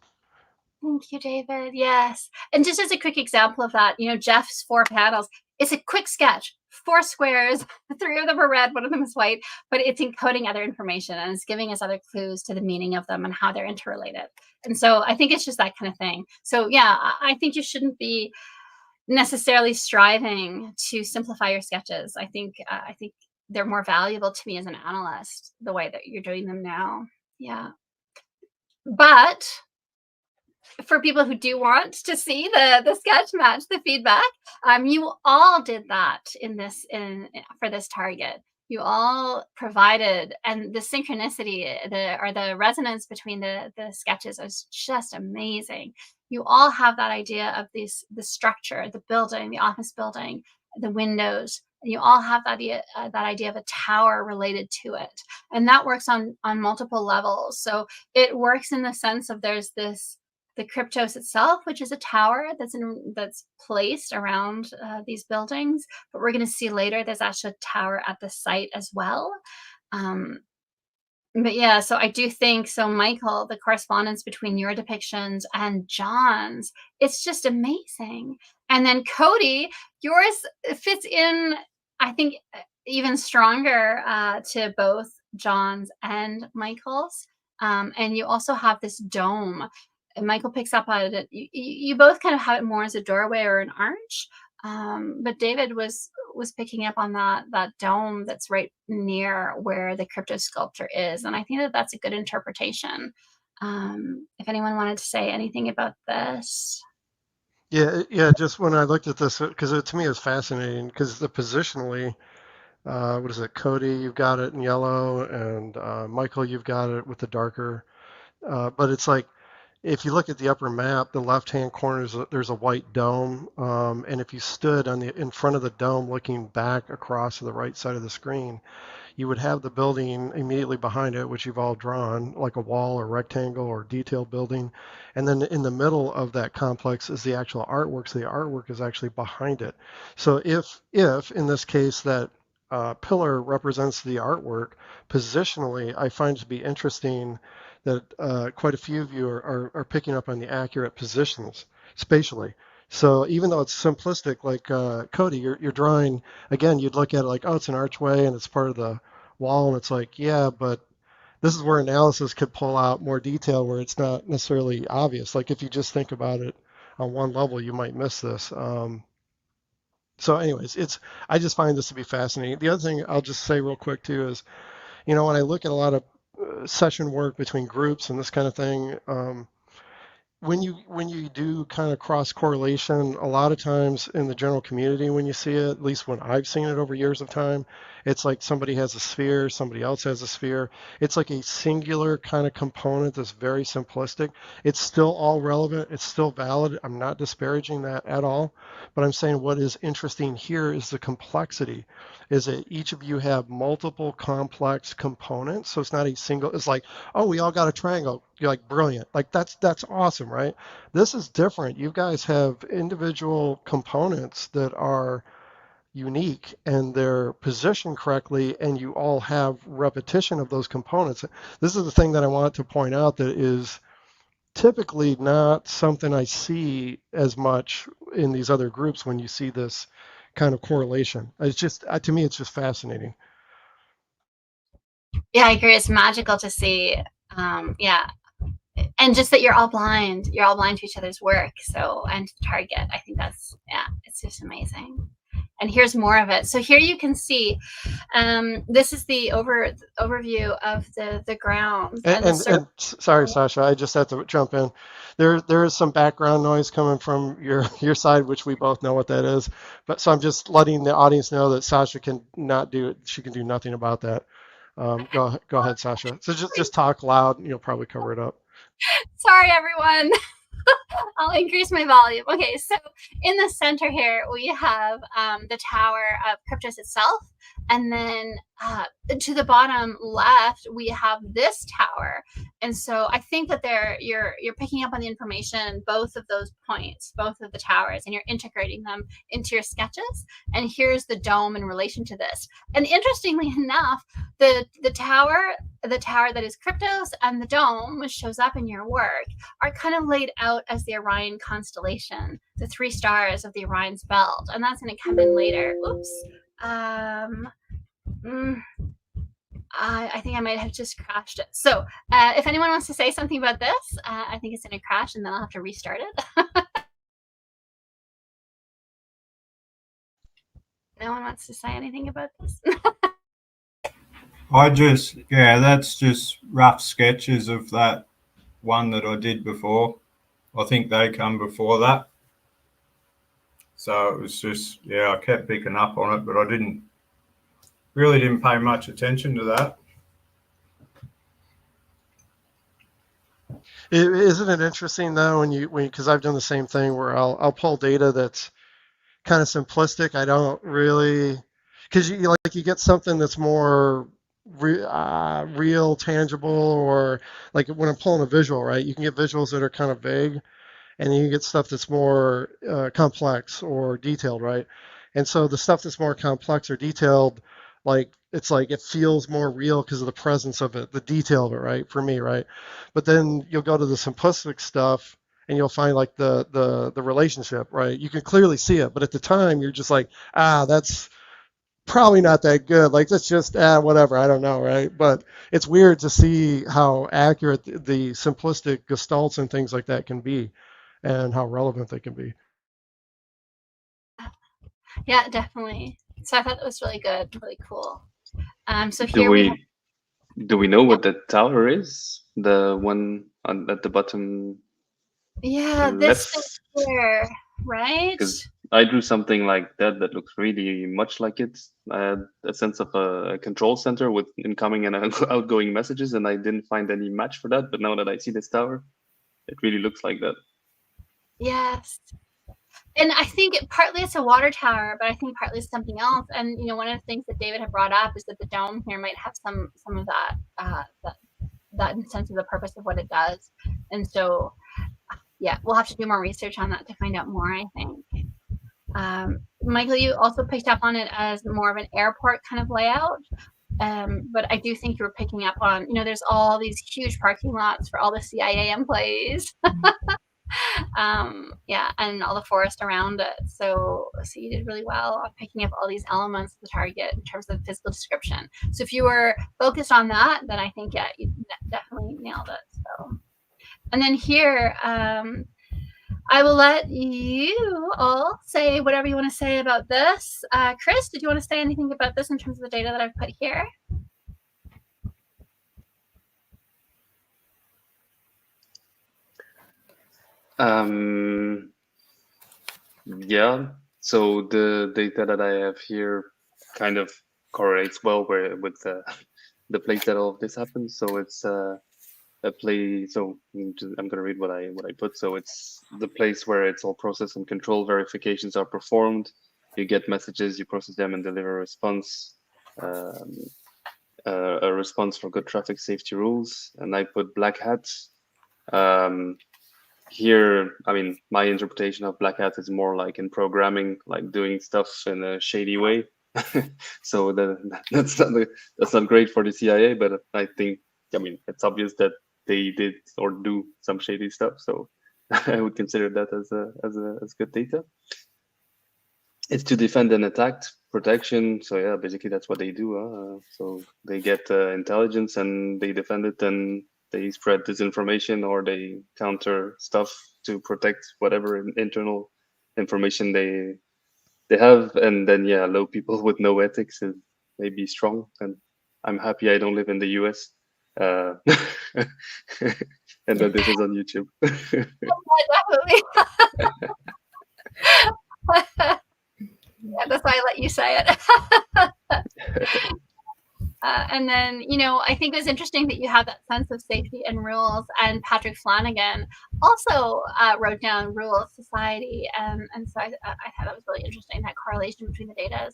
Thank you, David. Yes. And just as a quick example of that, Jeff's 4 panels, it's a quick sketch, 4 squares, 3 of them are red, 1 of them is white, but it's encoding other information and it's giving us other clues to the meaning of them and how they're interrelated. And so I think it's just that kind of thing. So yeah, I think you shouldn't be necessarily striving to simplify your sketches. I think they're more valuable to me as an analyst, the way that you're doing them now. Yeah. But for people who do want to see the sketch match the feedback, you all did that for this target. You all provided, and the synchronicity, the resonance between the sketches is just amazing. You all have that idea of the structure, the building, the office building, the windows. You all have that idea of a tower related to it, and that works on multiple levels. So it works in the sense of there's the Kryptos itself, which is a tower that's placed around these buildings. But we're going to see later there's actually a tower at the site as well. But yeah, so I do think, so Michael, the correspondence between your depictions and John's, it's just amazing. And then Cody, yours fits in, I think, even stronger to both John's and Michael's. And you also have this dome. And Michael picks up on it. You both kind of have it more as a doorway or an arch. But David was picking up on that dome that's right near where the Kryptos sculpture is. And I think that's a good interpretation. If anyone wanted to say anything about this. Yeah, just when I looked at this, because to me it was fascinating, because the positionally, what is it, Cody, you've got it in yellow, and Michael, you've got it with the darker. But it's like, if you look at the upper map, the left-hand corner, there's a white dome, and if you stood in front of the dome looking back across to the right side of the screen, you would have the building immediately behind it, which you've all drawn, like a wall or rectangle or detailed building. And then in the middle of that complex is the actual artwork, so the artwork is actually behind it. So if in this case that pillar represents the artwork, positionally, I find it to be interesting that quite a few of you are picking up on the accurate positions spatially. So even though it's simplistic, like Cody, you're drawing, again, you'd look at it like, oh, it's an archway and it's part of the wall. And it's like, yeah, but this is where analysis could pull out more detail where it's not necessarily obvious. Like if you just think about it on one level, you might miss this. So anyways, I just find this to be fascinating. The other thing I'll just say real quick too is, when I look at a lot of session work between groups and this kind of thing. When you do kind of cross correlation, a lot of times in the general community, when you see it, at least when I've seen it over years of time, it's like somebody has a sphere, somebody else has a sphere. It's like a singular kind of component that's very simplistic. It's still all relevant. It's still valid. I'm not disparaging that at all. But I'm saying what is interesting here is the complexity, is that each of you have multiple complex components. So it's not a single, it's like, oh, we all got a triangle. You're like, brilliant. Like that's awesome, right? This is different. You guys have individual components that are unique and they're positioned correctly, and you all have repetition of those components. This is the thing that I want to point out that is typically not something I see as much in these other groups when you see this kind of correlation. It's just, to me, it's just fascinating. Yeah, I agree. It's magical to see. Yeah. And just that you're all blind to each other's work. So, and to target, I think that's, yeah, it's just amazing. And here's more of it. So here you can see, this is the overview of the grounds. And sorry, Sasha, I just have to jump in. There is some background noise coming from your side, which we both know what that is. But so I'm just letting the audience know that Sasha can not do it. She can do nothing about that. Go ahead, Sasha. So just talk loud, and you'll probably cover it up. Sorry, everyone. I'll increase my volume. Okay, so in the center here, we have the tower of Kryptos itself. And then to the bottom left, we have this tower. And so I think that you're picking up on the information, both of those points, both of the towers, and you're integrating them into your sketches. And here's the dome in relation to this. And interestingly enough, the tower that is Kryptos and the dome, which shows up in your work, are kind of laid out as the Orion constellation, the 3 stars of the Orion's belt. And that's going to come in later. Oops. I think I might have just crashed it. So if anyone wants to say something about this, I think it's going to crash and then I'll have to restart it. No one wants to say anything about this? That's just rough sketches of that one that I did before. I think they come before that. So it was just, I kept picking up on it, but I really didn't pay much attention to that. Isn't it interesting though because I've done the same thing where I'll pull data that's kind of simplistic. I don't really, because you get something that's more real, tangible, or like when I'm pulling a visual, right? You can get visuals that are kind of vague, and you can get stuff that's more complex or detailed, right? And so the stuff that's more complex or detailed, it's like it feels more real because of the presence of it, the detail of it, right? For me, right? But then you'll go to the simplistic stuff and you'll find like the relationship, right? You can clearly see it, but at the time you're just like, that's probably not that good. Like that's just whatever, I don't know, right? But it's weird to see how accurate the simplistic gestalts and things like that can be, and how relevant they can be. Yeah, definitely. So I thought that was really good, really cool. So here do we know what the tower is? The one at the bottom. Yeah, this is here, right? Because I drew something like that looks really much like it. I had a sense of a control center with incoming and outgoing messages, and I didn't find any match for that. But now that I see this tower, it really looks like that. Yes. And I think partly it's a water tower, but I think partly it's something else. And one of the things that David had brought up is that the dome here might have some of that sense of the purpose of what it does. And so, yeah, we'll have to do more research on that to find out more, I think. Michael, you also picked up on it as more of an airport kind of layout. But I do think you were picking up on, there's all these huge parking lots for all the CIA employees. Yeah, and all the forest around it. So you did really well on picking up all these elements of the target in terms of physical description. So if you were focused on that, then I think, yeah, you definitely nailed it. So, and then here, I will let you all say whatever you want to say about this. Chris, did you want to say anything about this in terms of the data that I've put here? Yeah. So the data that I have here kind of correlates well with the place that all of this happens. So it's a place. So I'm gonna read what I put. So it's the place where it's all processed and control verifications are performed. You get messages, you process them, and deliver a response. A response for good traffic safety rules. And I put black hat. Here, I mean, my interpretation of black hat is more like in programming, like doing stuff in a shady way. So that's not great for the CIA, but I think, I mean, it's obvious that they did or do some shady stuff. So I would consider that as good data. It's to defend and attack, protection. So yeah, basically that's what they do. So they get intelligence and they defend it, and they spread disinformation or they counter stuff to protect whatever internal information they have. And then yeah, low people with no ethics is maybe strong. And I'm happy I don't live in the US. And that this is on YouTube. Definitely. Yeah, that's why I let you say it. And then, you know, I think it was interesting that you have that sense of safety and rules. And Patrick Flanagan also wrote down rule of society. And so I thought that was really interesting, that correlation between the data.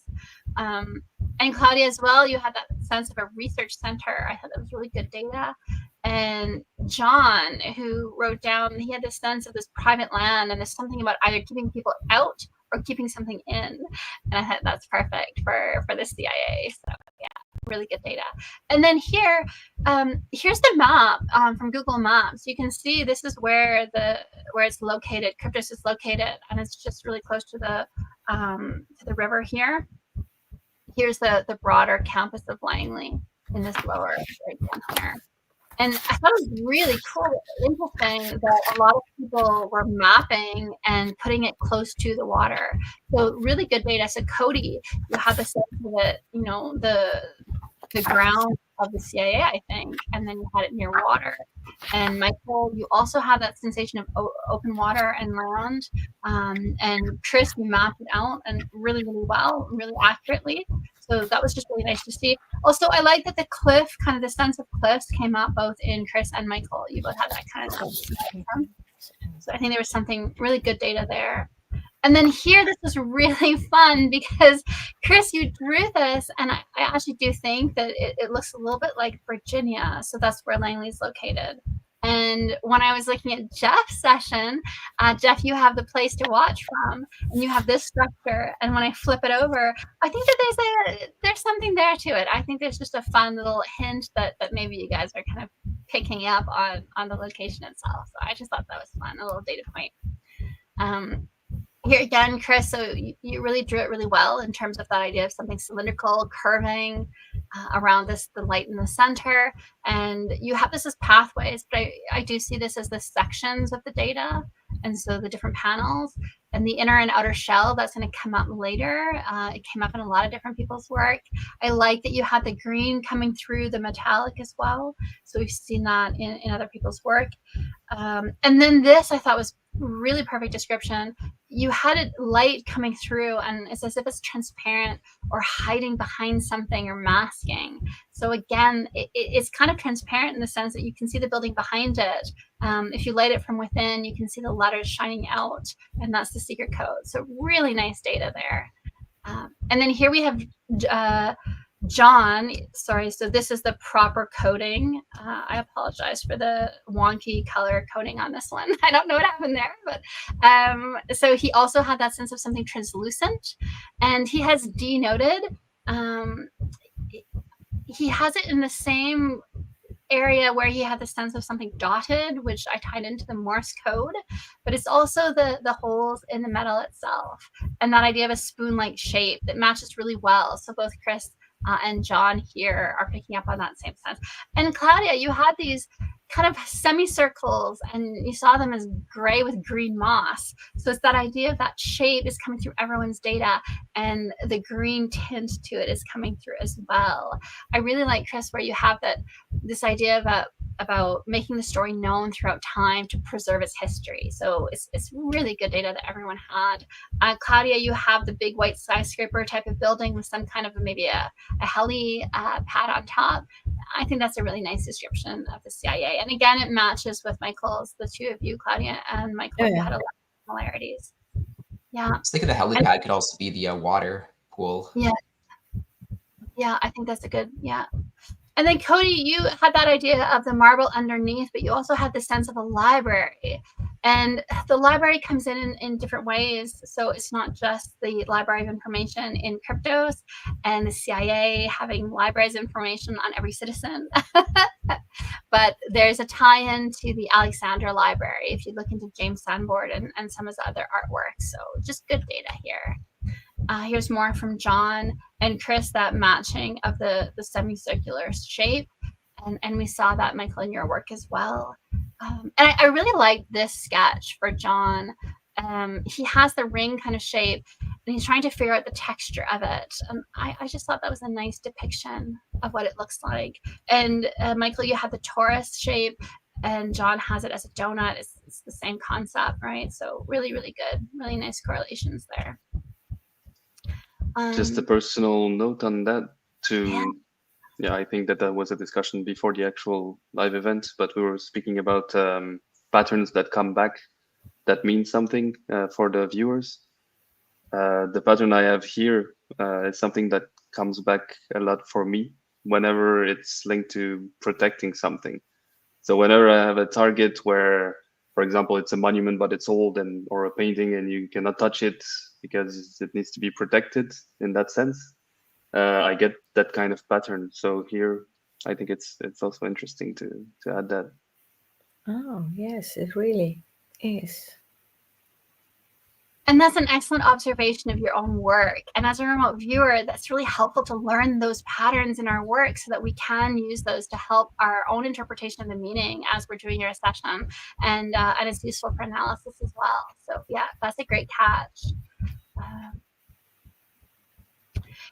And Claudia as well, you had that sense of a research center. I thought that was really good data. And John, who wrote down, he had this sense of this private land, and there's something about either keeping people out or keeping something in. And I thought that's perfect for the CIA. So yeah, really good data. And then here, here's the map from Google Maps. You can see this is where it's located. Kryptos is located, and it's just really close to the river here. Here's the broader campus of Langley in this lower right down here. And I thought it was really cool, interesting that a lot of people were mapping and putting it close to the water. So really good data. So Cody, you have the sense of it, you know, the ground of the CIA, I think, and then you had it near water. And Michael, you also have that sensation of open water and land. And Chris, you mapped it out and really, really well, really accurately. So that was just really nice to see. Also, I like that the cliff, kind of the sense of cliffs, came out both in Chris and Michael. You both had that kind of sense. So I think there was something really good data there. And then here, this was really fun because, Chris, you drew this, and I actually do think that it looks a little bit like Virginia. So that's where Langley's located. And when I was looking at Jeff's session, Jeff, you have the place to watch from, and you have this structure. And when I flip it over, I think that there's something there to it. I think there's just a fun little hint that maybe you guys are kind of picking up on the location itself. So I just thought that was fun, a little data point. Here again, Chris, so you really drew it really well in terms of that idea of something cylindrical, curving around the light in the center. And you have this as pathways, but I do see this as the sections of the data. And so the different panels and the inner and outer shell, that's going to come up later. It came up in a lot of different people's work. I like that you had the green coming through the metallic as well. So we've seen that in other people's work. And then this I thought was really perfect description. You had it light coming through, and it's as if it's transparent or hiding behind something or masking. So again, it's kind of transparent in the sense that you can see the building behind it. If you light it from within, you can see the letters shining out, and that's the secret code. So really nice data there. And then here we have John, sorry, so this is the proper coding. I apologize for the wonky color coding on this one. I don't know what happened there, but so he also had that sense of something translucent, and he has denoted. He has it in the same area where he had the sense of something dotted, which I tied into the Morse code, but it's also the holes in the metal itself, and that idea of a spoon-like shape that matches really well. So both Chris and John here are picking up on that same sense. And Claudia, you had these kind of semicircles, and you saw them as gray with green moss. So it's that idea of that shape is coming through everyone's data, and the green tint to it is coming through as well. I really like, Chris, where you have this idea of about making the story known throughout time to preserve its history. So it's really good data that everyone had. Claudia, you have the big white skyscraper type of building with some kind of maybe a heli pad on top. I think that's a really nice description of the CIA. And again, it matches with Michael's, the two of you, Claudia and Michael, you had a lot of similarities. Yeah. I was thinking the helipad could also be the water pool. Yeah. Yeah, I think that's a good, yeah. And then Cody, you had that idea of the marble underneath, but you also had the sense of a library. And the library comes in different ways. So it's not just the library of information in Kryptos and the CIA having libraries of information on every citizen. But there's a tie-in to the Alexandra Library if you look into James Sanborn and some of his other artwork. So just good data here. Here's more from John and Chris, that matching of the semicircular shape. And we saw that, Michael, in your work as well. And I really like this sketch for John. He has the ring kind of shape, and he's trying to figure out the texture of it. I just thought that was a nice depiction of what it looks like. And Michael, you had the torus shape, and John has it as a donut. It's the same concept, right? So really, really good. Really nice correlations there. Just a personal note on that too. Yeah, I think that was a discussion before the actual live event, but we were speaking about patterns that come back that mean something for the viewers. The pattern I have here is something that comes back a lot for me whenever it's linked to protecting something. So whenever I have a target where, for example, it's a monument, but it's old, or a painting and you cannot touch it because it needs to be protected in that sense, I get that kind of pattern. So here, I think it's also interesting to add that. Oh, yes, it really is. And that's an excellent observation of your own work. And as a remote viewer, that's really helpful to learn those patterns in our work so that we can use those to help our own interpretation of the meaning as we're doing your session. And it's useful for analysis as well. So yeah, that's a great catch.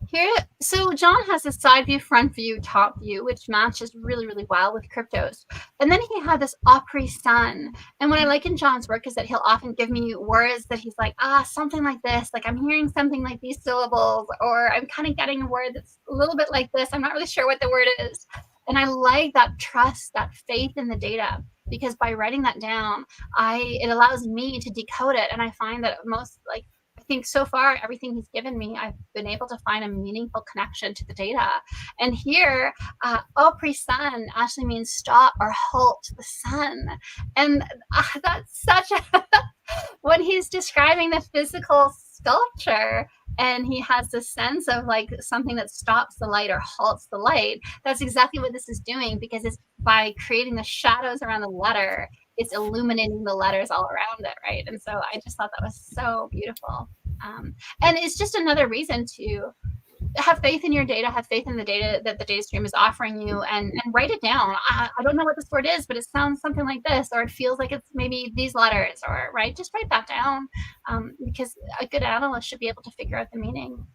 Here, so John has a side view, front view, top view, which matches really, really well with Kryptos. And then he had this Opry sun. And what I like in John's work is that he'll often give me words that he's like, something like this, like I'm hearing something like these syllables, or I'm kind of getting a word that's a little bit like this. I'm not really sure what the word is. And I like that trust, that faith in the data, because by writing that down, it allows me to decode it. And I find that I think so far, everything he's given me, I've been able to find a meaningful connection to the data. And here, Opry sun actually means stop or halt the sun. And that's such a, when he's describing the physical sculpture, and he has this sense of like something that stops the light or halts the light, that's exactly what this is doing, because it's by creating the shadows around the letter, it's illuminating the letters all around it, right? And so I just thought that was so beautiful. And it's just another reason to have faith in your data, have faith in the data that the data stream is offering you, and write it down. I don't know what this word is, but it sounds something like this, or it feels like it's maybe these letters, or right, just write that down, because a good analyst should be able to figure out the meaning.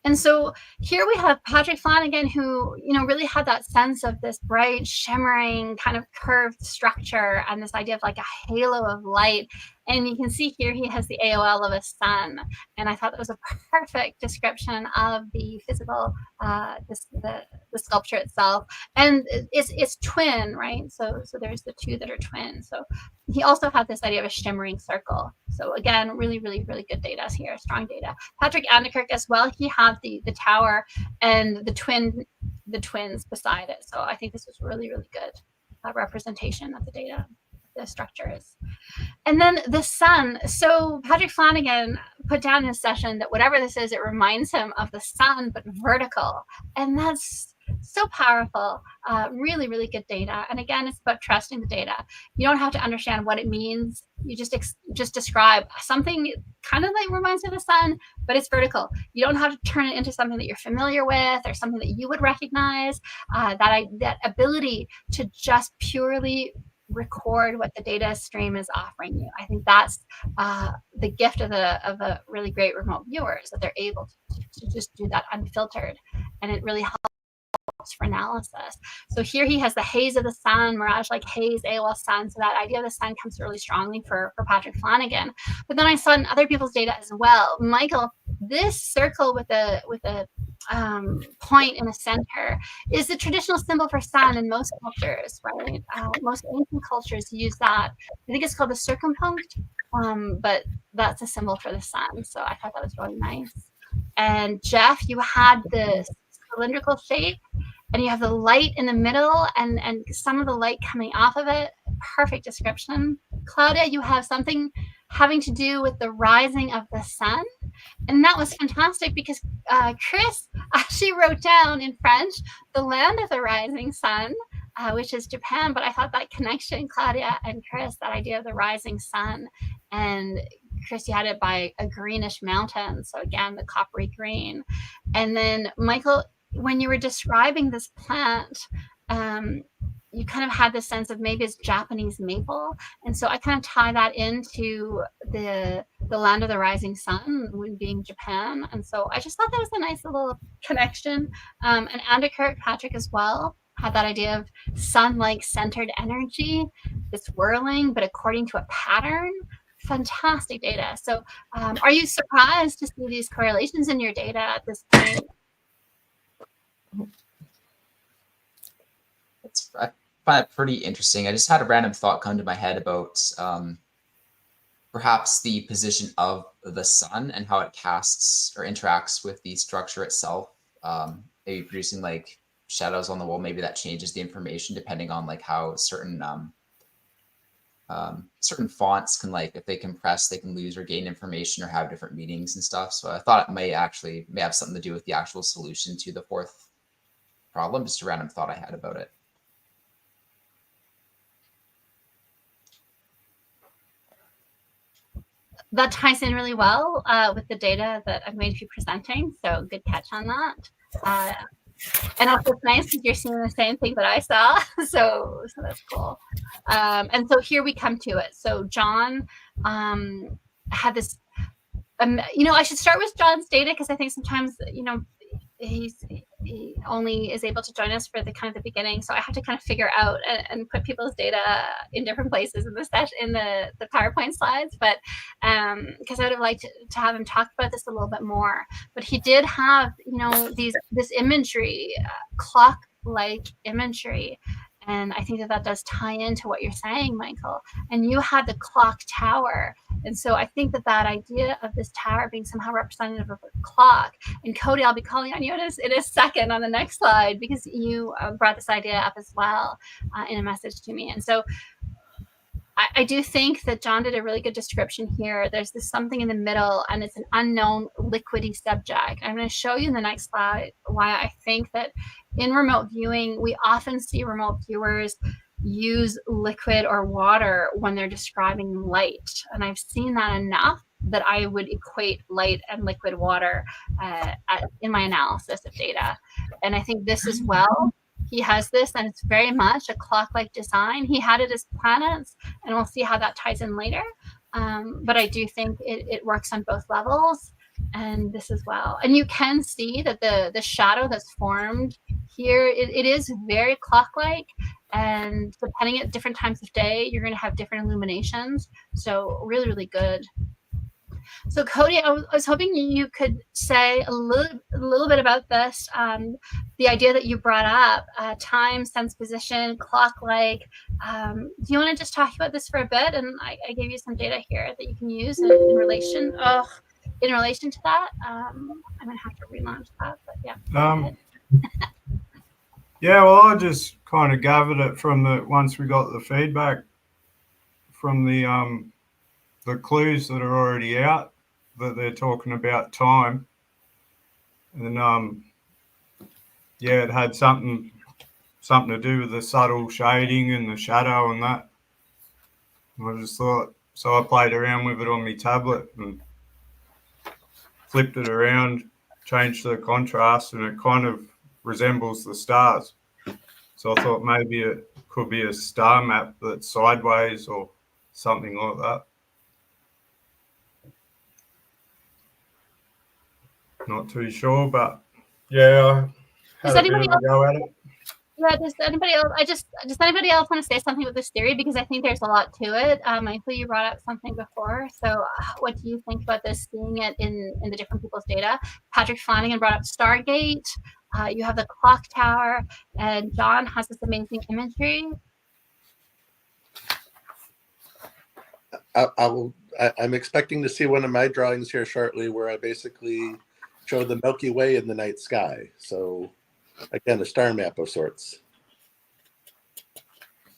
And so here we have Patrick Flanagan, who, really had that sense of this bright, shimmering, kind of curved structure, and this idea of like a halo of light. And you can see here he has the AOL of a sun. And I thought that was a perfect description of the physical, the sculpture itself. And it's twin, right? So there's the two that are twin. So he also had this idea of a shimmering circle. So again, really, really, really good data here, strong data. Patrick Andekirk as well, he had the tower and the twins beside it. So I think this was really, really good representation of the data, the structures. And then the sun. So Patrick Flanagan put down in his session that whatever this is, it reminds him of the sun, but vertical. And that's so powerful. Really, really good data. And again, it's about trusting the data. You don't have to understand what it means. You just describe something kind of like reminds you of the sun, but it's vertical. You don't have to turn it into something that you're familiar with or something that you would recognize. That ability to just purely record what the data stream is offering you. I think that's the gift of a really great remote viewer, is that they're able to just do that unfiltered, and it really helps for analysis. So here he has the haze of the sun, mirage-like haze, AOL sun. So that idea of the sun comes through really strongly for Patrick Flanagan. But then I saw in other people's data as well. Michael, this circle with a point in the center is the traditional symbol for sun in most cultures, right? Most ancient cultures use that. I think it's called the circumpunct, but that's a symbol for the sun. So I thought that was really nice. And Jeff, you had the cylindrical shape, and you have the light in the middle and some of the light coming off of it. Perfect description. Claudia, you have something having to do with the rising of the sun. And that was fantastic because Chris actually wrote down in French the land of the rising sun, which is Japan. But I thought that connection, Claudia and Chris, that idea of the rising sun, and Chris, you had it by a greenish mountain. So again, the coppery green. And then Michael, when you were describing this plant, you kind of had this sense of maybe it's Japanese maple. And so I kind of tie that into the land of the rising sun being Japan. And so I just thought that was a nice little connection. And Andy Kirkpatrick as well had that idea of sun-like centered energy, this whirling, but according to a pattern. Fantastic data. So are you surprised to see these correlations in your data at this point? I find it pretty interesting. I just had a random thought come to my head about perhaps the position of the sun and how it casts or interacts with the structure itself. Maybe producing like shadows on the wall. Maybe that changes the information depending on like how certain fonts can, like, if they compress, they can lose or gain information or have different meanings and stuff. So I thought it may have something to do with the actual solution to the fourth problem. Just a random thought I had about it. That ties in really well with the data that I'm going to be presenting. So good catch on that. And also it's nice because you're seeing the same thing that I saw. So that's cool. And so here we come to it. So John had this, I should start with John's data because I think sometimes, he only is able to join us for the kind of the beginning. So I have to kind of figure out and put people's data in different places in the session, in the PowerPoint slides. But because I would have liked to have him talk about this a little bit more. But he did have, this imagery, clock-like imagery. And I think that does tie into what you're saying, Michael. And you had the clock tower. And so I think that idea of this tower being somehow representative of a clock. And Cody, I'll be calling on you in a second on the next slide because you brought this idea up as well in a message to me. And so I do think that John did a really good description here. There's this something in the middle, and it's an unknown liquidy subject. I'm going to show you in the next slide why I think that in remote viewing, we often see remote viewers use liquid or water when they're describing light. And I've seen that enough that I would equate light and liquid water in my analysis of data. And I think this as well. He has this, and it's very much a clock-like design. He had it as planets, and we'll see how that ties in later. But I do think it works on both levels, and this as well. And you can see that the shadow that's formed here, it is very clock-like, and depending at different times of day, you're going to have different illuminations. So really, really good. So Cody, I was hoping you could say a little bit about this, the idea that you brought up, time, sense, position, clock-like. Do you want to just talk about this for a bit? And I gave you some data here that you can use in relation to that. I'm going to have to relaunch that, but yeah. Yeah, well, I just kind of gathered it from once we got the feedback from the clues that are already out, that they're talking about time. And it had something to do with the subtle shading and the shadow and that. And I just thought, so I played around with it on my tablet and flipped it around, changed the contrast, and it kind of resembles the stars. So I thought maybe it could be a star map that's sideways or something like that. Not too sure, but yeah, had a bit of a go at it. Yeah, does anybody else? Does anybody else want to say something about this theory? Because I think there's a lot to it. Michael, you brought up something before. So, what do you think about this? Seeing it in the different people's data. Patrick Flanagan brought up Stargate. You have the clock tower, and John has this amazing imagery. I'm expecting to see one of my drawings here shortly, where I basically show the Milky Way in the night sky. So, again, a star map of sorts.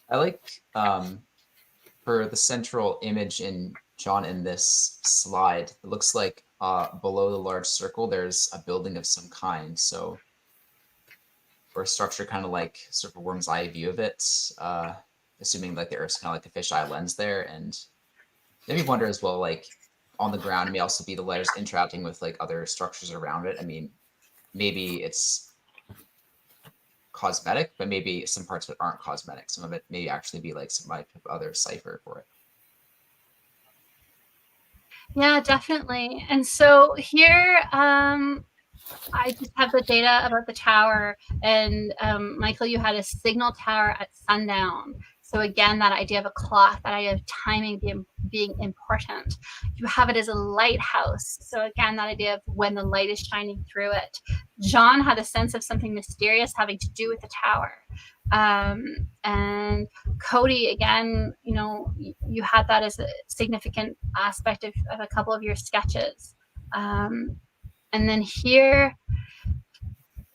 I like for the central image in John in this slide, it looks like below the large circle, there's a building of some kind. So, or a structure kind of like sort of a worm's eye view of it, assuming like the Earth's kind of like a fisheye lens there. And maybe wonder as well, like on the ground, it may also be the letters interacting with like other structures around it. I mean, maybe it's cosmetic, but maybe some parts of it aren't cosmetic. Some of it may actually be like some type of other cipher for it. Yeah, definitely. And so here, I just have the data about the tower, and Michael, you had a signal tower at sundown. So again, that idea of a clock, that idea of timing being important. You have it as a lighthouse. So again, that idea of when the light is shining through it. John had a sense of something mysterious having to do with the tower. And Cody, again, you know, you had that as a significant aspect of a couple of your sketches. And then here,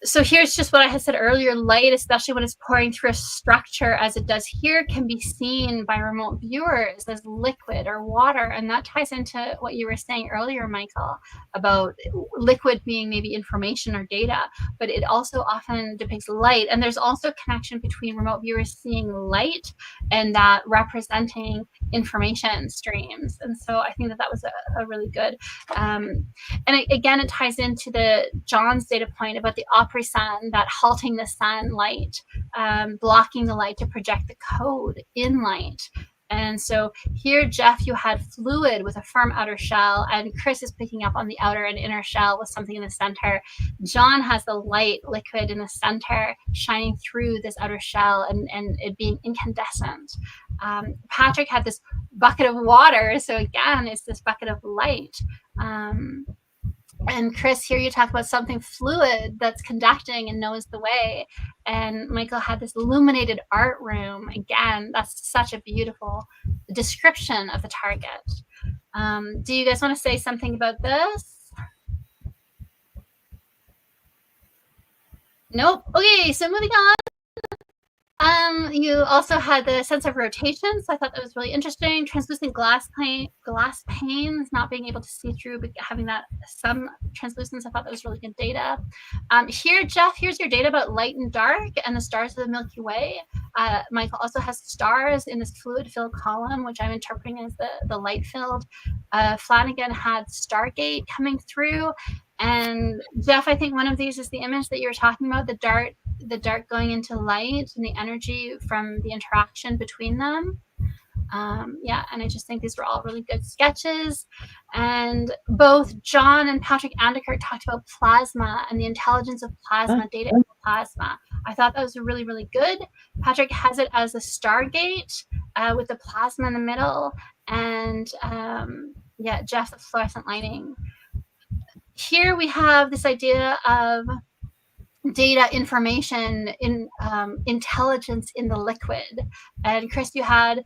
so here's just what I had said earlier. Light, especially when it's pouring through a structure as it does here, can be seen by remote viewers as liquid or water. And that ties into what you were saying earlier, Michael, about liquid being maybe information or data, but it also often depicts light. And there's also a connection between remote viewers seeing light and that representing information streams. And so I think that was a really good, and again, it ties into the John's data point about the Opry sun, that halting the sunlight, blocking the light to project the code in light. And so here, Jeff, you had fluid with a firm outer shell, and Chris is picking up on the outer and inner shell with something in the center. John has the light liquid in the center shining through this outer shell and it being incandescent. Patrick had this bucket of water. So again, it's this bucket of light. And Chris, here you talk about something fluid that's conducting and knows the way. And Michael had this illuminated art room. Again, that's such a beautiful description of the target. Do you guys want to say something about this? Nope. Okay, so moving on. You also had the sense of rotation, so I thought that was really interesting. Translucent glass panes, not being able to see through, but having that some translucence. I thought that was really good data. Here, Jeff, here's your data about light and dark and the stars of the Milky Way. Michael also has stars in this fluid-filled column, which I'm interpreting as the light-filled. Flanagan had Stargate coming through. And Jeff, I think one of these is the image that you were talking about, the dark going into light and the energy from the interaction between them. Yeah, and I just think these were all really good sketches. And both John and Patrick Andekert talked about plasma and the intelligence of plasma, data in plasma. I thought that was really, really good. Patrick has it as a Stargate with the plasma in the middle. And yeah, Jeff, the fluorescent lighting. Here we have this idea of data, information, in intelligence in the liquid. And Chris, you had,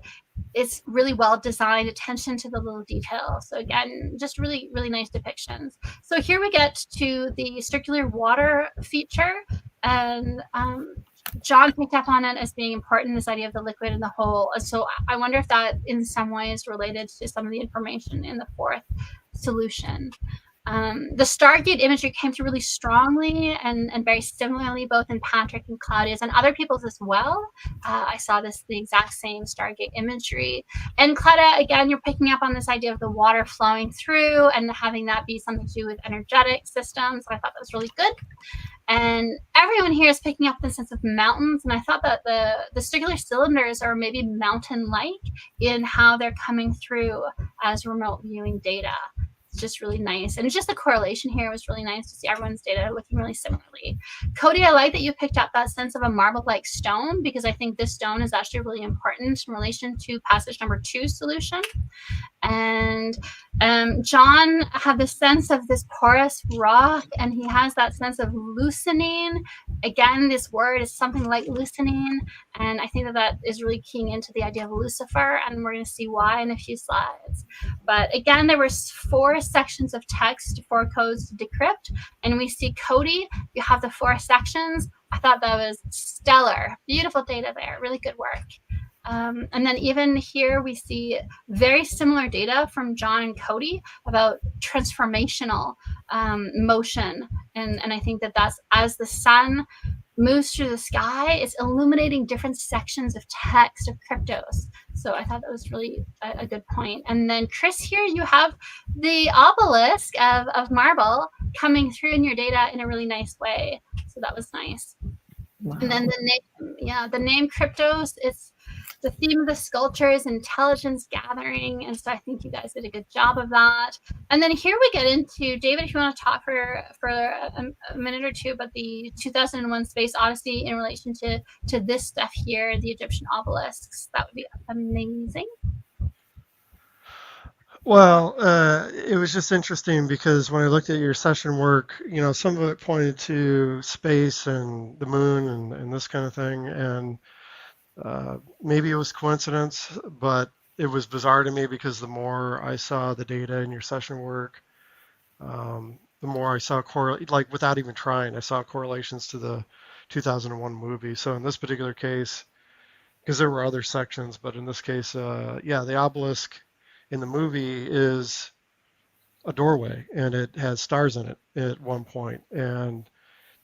it's really well designed, attention to the little details. So again, just really, really nice depictions. So here we get to the circular water feature. And John picked up on it as being important, this idea of the liquid and the whole. So I wonder if that in some way is related to some of the information in the fourth solution. The Stargate imagery came through really strongly and very similarly, both in Patrick and Claudia's and other people's as well. I saw the exact same Stargate imagery. And Claudia, again, you're picking up on this idea of the water flowing through and having that be something to do with energetic systems. So I thought that was really good. And everyone here is picking up the sense of mountains. And I thought that the circular cylinders are maybe mountain-like in how they're coming through as remote viewing data. just really nice. And just the correlation here was really nice to see everyone's data looking really similarly. Cody, I like that you picked up that sense of a marble-like stone, because I think this stone is actually really important in relation to passage number 2's solution. And John had the sense of this porous rock, and he has that sense of loosening. Again, this word is something like loosening, and I think that that is really keying into the idea of Lucifer, and we're going to see why in a few slides. But again, there were 4 sections of text, 4 codes to decrypt, and we see Cody, you have the 4 sections. I thought that was stellar. Beautiful data there. Really good work. And then even here we see very similar data from John and Cody about transformational motion. And I think that that's as the sun moves through the sky, it's illuminating different sections of text of Kryptos. So I thought that was really a good point. And then Chris, here you have the obelisk of marble coming through in your data in a really nice way. So that was nice. Wow. And then the name Kryptos, it's the theme of the sculpture is intelligence gathering, and so I think you guys did a good job of that. And then here we get into, David, if you want to talk for a minute or two about the 2001 Space Odyssey in relation to this stuff here, the Egyptian obelisks, that would be amazing. Well, it was just interesting because when I looked at your session work, some of it pointed to space and the moon and this kind of thing, and maybe it was coincidence, but it was bizarre to me because the more I saw the data in your session work, the more I saw like without even trying, I saw correlations to the 2001 movie. So in this particular case, because there were other sections, but in this case, the obelisk in the movie is a doorway, and it has stars in it at one point. And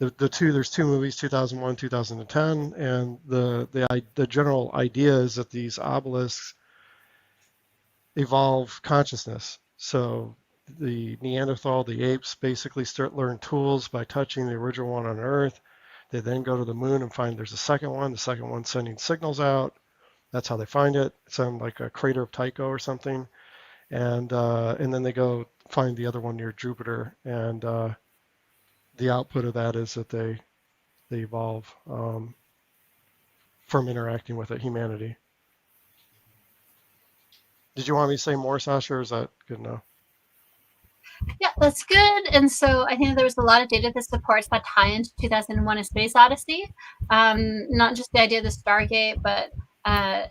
there's 2 movies, 2001, 2010, and the general idea is that these obelisks evolve consciousness. So the Neanderthal, the apes, basically learn tools by touching the original one on Earth. They then go to the moon and find there's a second one. The second one's sending signals out. That's how they find it. It's on like a crater of Tycho or something, and then they go find the other one near Jupiter, and the output of that is that they evolve from interacting with humanity. Did you want me to say more, Sasha, or is that good enough? Yeah, that's good. And so I think there was a lot of data that supports that tie into 2001: A Space Odyssey. Not just the idea of the Stargate, but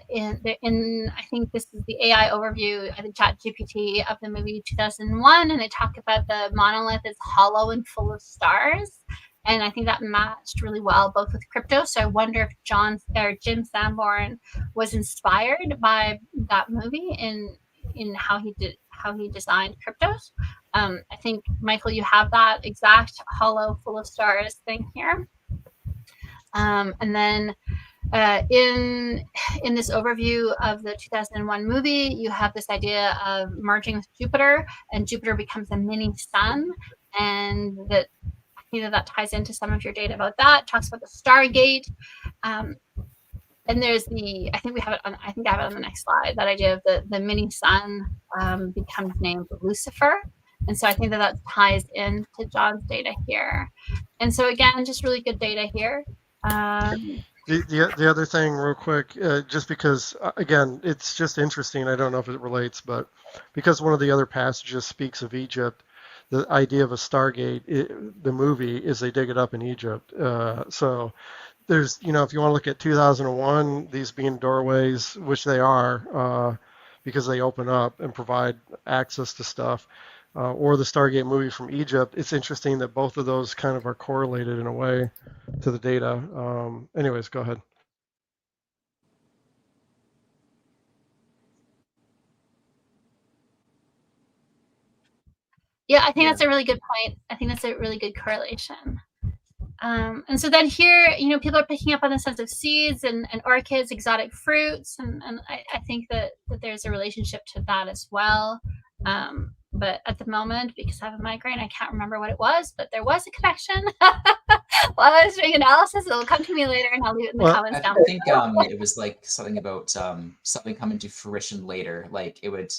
in I think this is the AI overview, I think ChatGPT of the movie 2001, and they talk about the monolith is hollow and full of stars. And I think that matched really well both with Kryptos. So I wonder if Jim Sanborn was inspired by that movie in how he designed Kryptos. I think, Michael, you have that exact hollow full of stars thing here. And then in this overview of the 2001 movie, you have this idea of merging with Jupiter, and Jupiter becomes a mini sun, and that that ties into some of your data about that. Talks about the Stargate, and there's I think I have it on the next slide. That idea of the mini sun becomes named Lucifer, and so I think that ties into John's data here. And so again, just really good data here. The other thing, real quick, just because, again, it's just interesting. I don't know if it relates, but because one of the other passages speaks of Egypt, the idea of a Stargate, the movie, is they dig it up in Egypt. So there's, if you want to look at 2001, these being doorways, which they are, because they open up and provide access to stuff, or the Stargate movie from Egypt, it's interesting that both of those kind of are correlated in a way to the data. Anyways, go ahead. Yeah, I think that's a really good point. I think that's a really good correlation. And so then here, people are picking up on the sense of seeds and orchids, exotic fruits, and I think that there's a relationship to that as well. But at the moment, because I have a migraine, I can't remember what it was, but there was a connection. While I was doing analysis, it'll come to me later, and I'll leave it in the comments down below. I think it was like something about something coming to fruition later. Like it would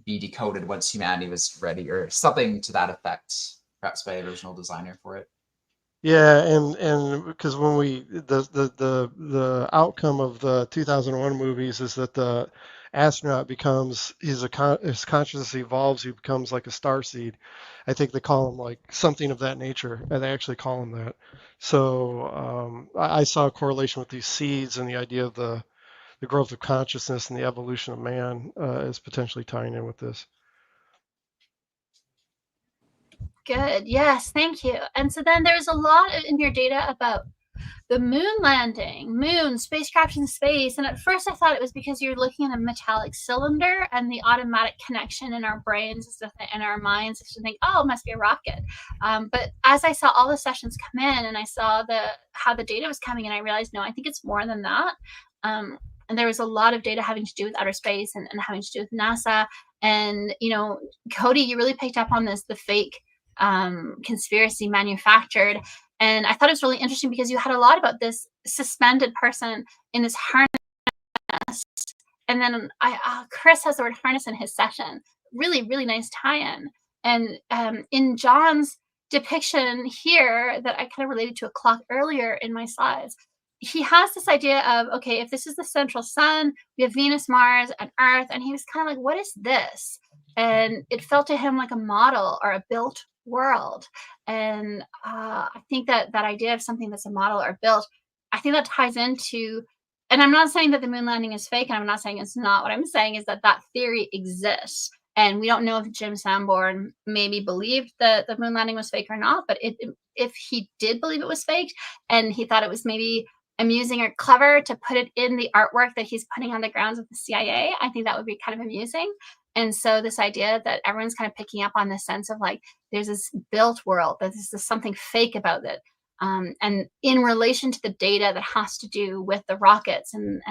be decoded once humanity was ready, or something to that effect, perhaps by a original designer for it. Yeah, and because when the outcome of the 2001 movies is that the astronaut becomes his consciousness evolves, he becomes like a starseed. I think they call him like something of that nature, and they actually call him that. So I saw a correlation with these seeds and the idea of the growth of consciousness and the evolution of man is potentially tying in with this. Good. Yes, thank you. And so then there's a lot in your data about the moon landing, moon, spacecraft in space. And at first I thought it was because you're looking at a metallic cylinder and the automatic connection in our brains and our minds is to think, oh, it must be a rocket. But as I saw all the sessions come in and I saw how the data was coming in, I realized, no, I think it's more than that. And there was a lot of data having to do with outer space and having to do with NASA. And, Cody, you really picked up on this, the fake conspiracy manufactured. And I thought it was really interesting because you had a lot about this suspended person in this harness. And then Chris has the word harness in his session. Really, really nice tie-in. And in John's depiction here that I kind of related to a clock earlier in my slides, he has this idea of, okay, if this is the central sun, we have Venus, Mars, and Earth. And he was kind of like, what is this? And it felt to him like a model or a built world. And I think that idea of something that's a model or built, I think that ties into, and I'm not saying that the moon landing is fake, and I'm not saying it's not. What I'm saying is that theory exists. And we don't know if Jim Sanborn maybe believed that the moon landing was fake or not, but if he did believe it was fake and he thought it was maybe amusing or clever to put it in the artwork that he's putting on the grounds of the CIA, I think that would be kind of amusing. And so this idea that everyone's kind of picking up on this sense of like, there's this built world, that there's something fake about it. And in relation to the data that has to do with the rockets and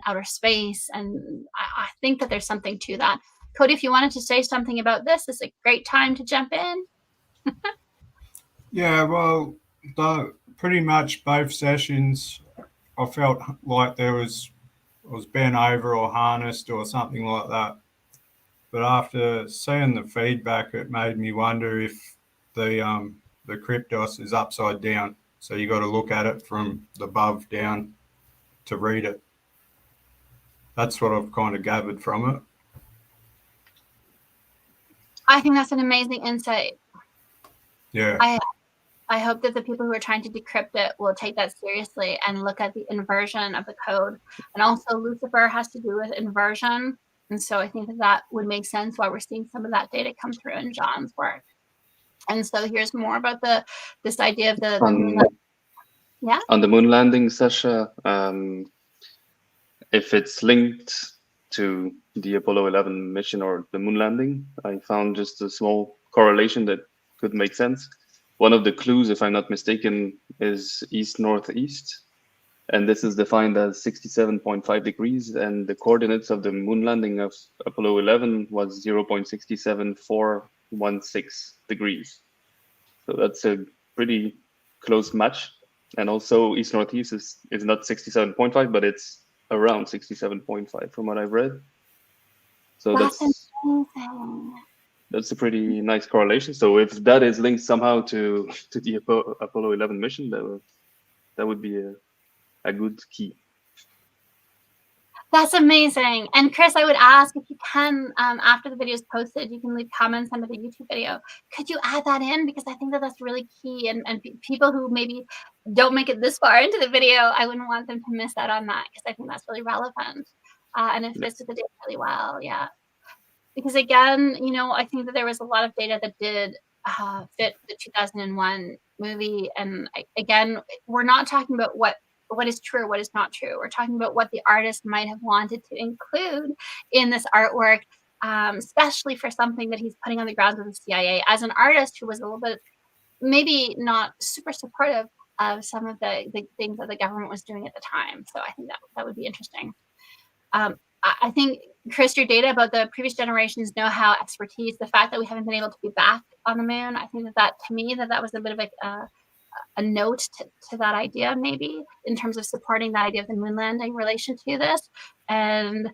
outer space. And I think that there's something to that. Cody, if you wanted to say something about this is a great time to jump in. Yeah, well, pretty much both sessions, I felt like I was bent over or harnessed or something like that. But after seeing the feedback, it made me wonder if the Kryptos is upside down. So you got to look at it from the above down to read it. That's what I've kind of gathered from it. I think that's an amazing insight. Yeah. I hope that the people who are trying to decrypt it will take that seriously and look at the inversion of the code. And also Lucifer has to do with inversion. And so I think that would make sense why we're seeing some of that data come through in John's work. And so here's more about this idea of the moon landing. Yeah. On the moon landing, Sasha, if it's linked to the Apollo 11 mission or the moon landing, I found just a small correlation that could make sense. One of the clues, if I'm not mistaken, is east-northeast. And this is defined as 67.5 degrees. And the coordinates of the moon landing of Apollo 11 was 0.67416 degrees. So that's a pretty close match. And also east-northeast is not 67.5, but it's around 67.5 from what I've read. So that's a pretty nice correlation. So if that is linked somehow to the Apollo 11 mission, that would be a good key. That's amazing. And Chris, I would ask if you can, after the video is posted, you can leave comments under the YouTube video. Could you add that in? Because I think that that's really key. And people who maybe don't make it this far into the video, I wouldn't want them to miss out on that because I think that's really relevant. And it fits with the data really well. Yeah. Because again, I think that there was a lot of data that did fit the 2001 movie. And again, we're not talking about what is true or what is not true. We're talking about what the artist might have wanted to include in this artwork, especially for something that he's putting on the grounds of the CIA as an artist who was a little bit maybe not super supportive of some of the things that the government was doing at the time. So I think that would be interesting. I think, Chris, your data about the previous generations know-how, expertise, the fact that we haven't been able to be back on the moon, I think that to me, that was a bit of a note to that idea, maybe, in terms of supporting that idea of the moon landing relation to this. And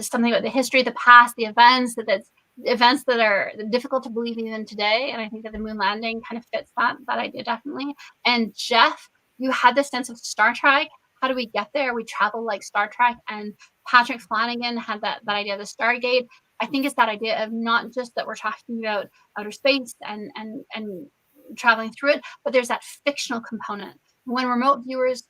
something about the history, the past, the events, that's events that are difficult to believe even today. And I think that the moon landing kind of fits that idea definitely. And Jeff, you had this sense of Star Trek. How do we get there? We travel like Star Trek. And Patrick Flanagan had that idea of the Stargate. I think it's that idea of not just that we're talking about outer space and traveling through it, but there's that fictional component. When remote viewers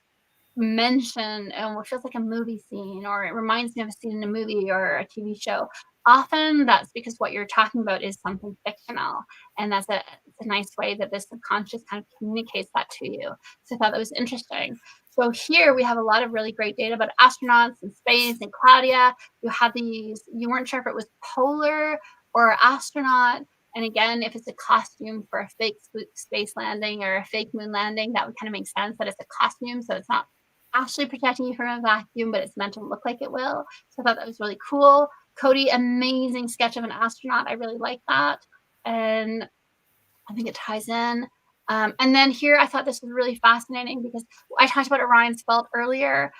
mention what feels like a movie scene, or it reminds me of a scene in a movie or a TV show, often that's because what you're talking about is something fictional, and that's a nice way that the subconscious kind of communicates that to you. So I thought that was interesting. So here we have a lot of really great data about astronauts in space. And Claudia, you had these, you weren't sure if it was polar or astronaut. And again, if it's a costume for a fake space landing or a fake moon landing, that would kind of make sense that it's a costume. So it's not actually protecting you from a vacuum, but it's meant to look like it will. So I thought that was really cool. Cody, amazing sketch of an astronaut. I really like that. And I think it ties in. And then here, I thought this was really fascinating because I talked about Orion's belt earlier.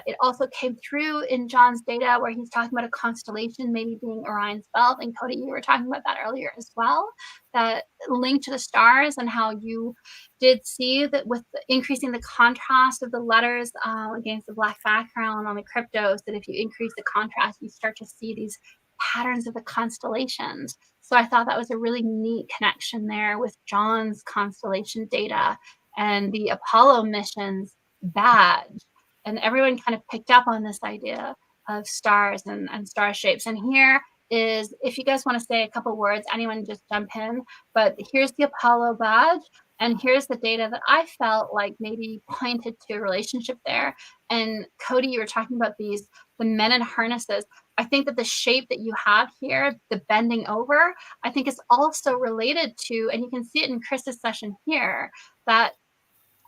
It also came through in John's data where he's talking about a constellation maybe being Orion's belt. And Cody, you were talking about that earlier as well, that link to the stars and how you did see that with increasing the contrast of the letters against the black background on the Kryptos, that if you increase the contrast, you start to see these patterns of the constellations. So I thought that was a really neat connection there with John's constellation data and the Apollo mission's badge. And everyone kind of picked up on this idea of stars and star shapes. And here is, if you guys want to say a couple words, anyone just jump in. But here's the Apollo badge. And here's the data that I felt like maybe pointed to a relationship there. And Cody, you were talking about the men in harnesses. I think that the shape that you have here, the bending over, I think is also related to, and you can see it in Chris's session here, that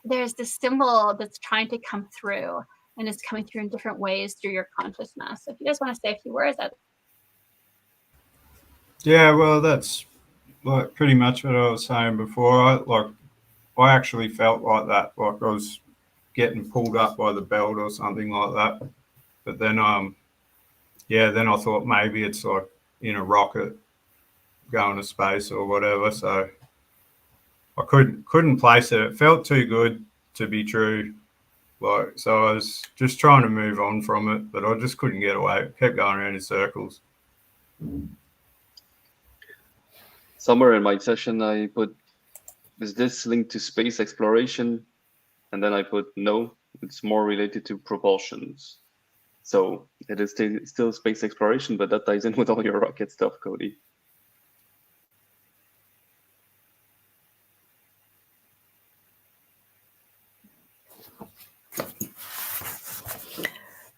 there's this symbol that's trying to come through, and it's coming through in different ways through your consciousness. So if you guys want to say a few words. Yeah, well, that's like pretty much what I was saying before. I actually felt like that, like I was getting pulled up by the belt or something like that. But then, then I thought maybe it's like in a rocket going to space or whatever. So I couldn't place it. It felt too good to be true. So I was just trying to move on from it, but I just couldn't get away. It kept going around in circles. Somewhere in my session, I put, is this linked to space exploration? And then I put, no, it's more related to propulsions. So it is still space exploration, but that ties in with all your rocket stuff, Cody.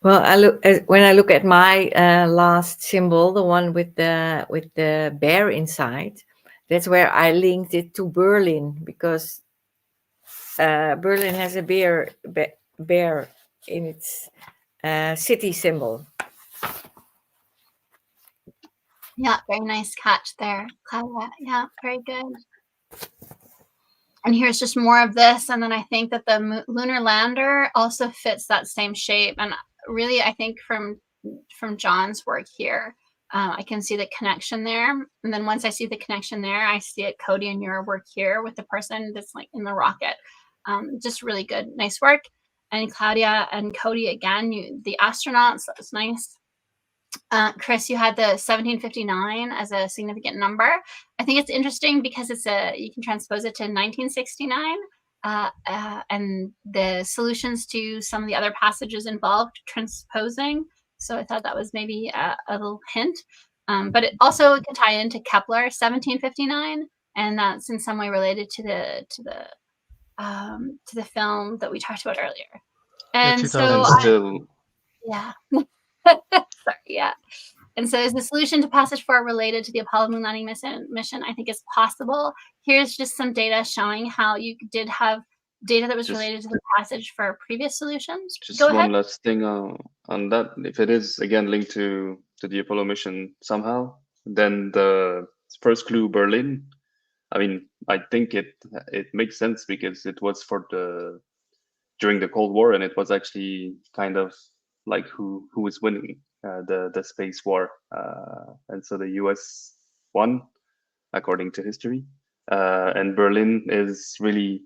Well, when I look at my last symbol, the one with the bear inside, that's where I linked it to Berlin, because Berlin has a bear in its city symbol. Yeah, very nice catch there, Claudia. Yeah, very good. And here's just more of this. And then I think that the lunar lander also fits that same shape. And really, I think from John's work here, I can see the connection there. And then once I see the connection there, I see it, Cody, in your work here with the person that's like in the rocket. Just really good, nice work. And Claudia and Cody, again, the astronauts, that was nice. Chris, you had the 1759 as a significant number. I think it's interesting because you can transpose it to 1969, and the solutions to some of the other passages involved transposing. So I thought that was maybe a little hint. But it also can tie into Kepler 1759, and that's in some way related to the film that we talked about earlier. And so, yeah. Sorry, yeah. And so is the solution to passage 4 related to the Apollo moon landing mission? I think it's possible. Here's just some data showing how you did have data that was related to the passage for previous solutions. Just Go ahead. One last thing on that. If it is, again, linked to the Apollo mission somehow, then the first clue, Berlin, I mean, I think it makes sense because it was during the Cold War, and it was actually kind of like who was winning. the space war, and so the US won according to history, and Berlin is really,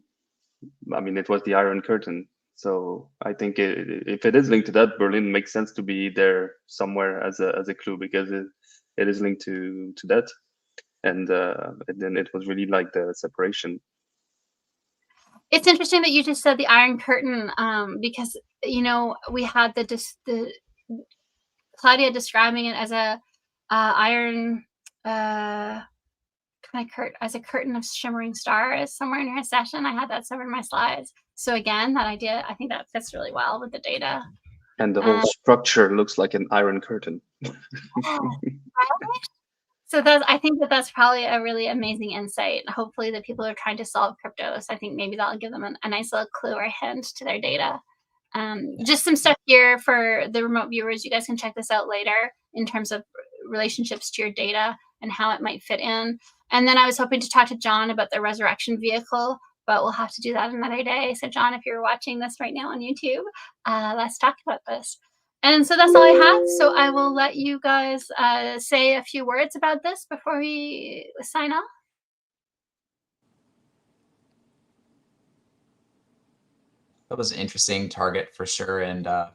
I mean, it was the Iron Curtain. So I think if it is linked to that, Berlin makes sense to be there somewhere as a clue, because it is linked to that, and then it was really like the separation. It's interesting that you just said the Iron Curtain, because we had the Claudia describing it as a iron as a curtain of shimmering stars somewhere in her session. I had that somewhere in my slides. So again, that idea, I think that fits really well with the data. And the whole structure looks like an iron curtain. So I think that's probably a really amazing insight. Hopefully the people who are trying to solve Kryptos, I think maybe that'll give them a nice little clue or hint to their data. Just some stuff here for the remote viewers. You guys can check this out later in terms of relationships to your data and how it might fit in. And then I was hoping to talk to John about the resurrection vehicle, but we'll have to do that another day. So John, if you're watching this right now on YouTube, let's talk about this. And so that's all I have. So I will let you guys say a few words about this before we sign off. That was an interesting target for sure. And to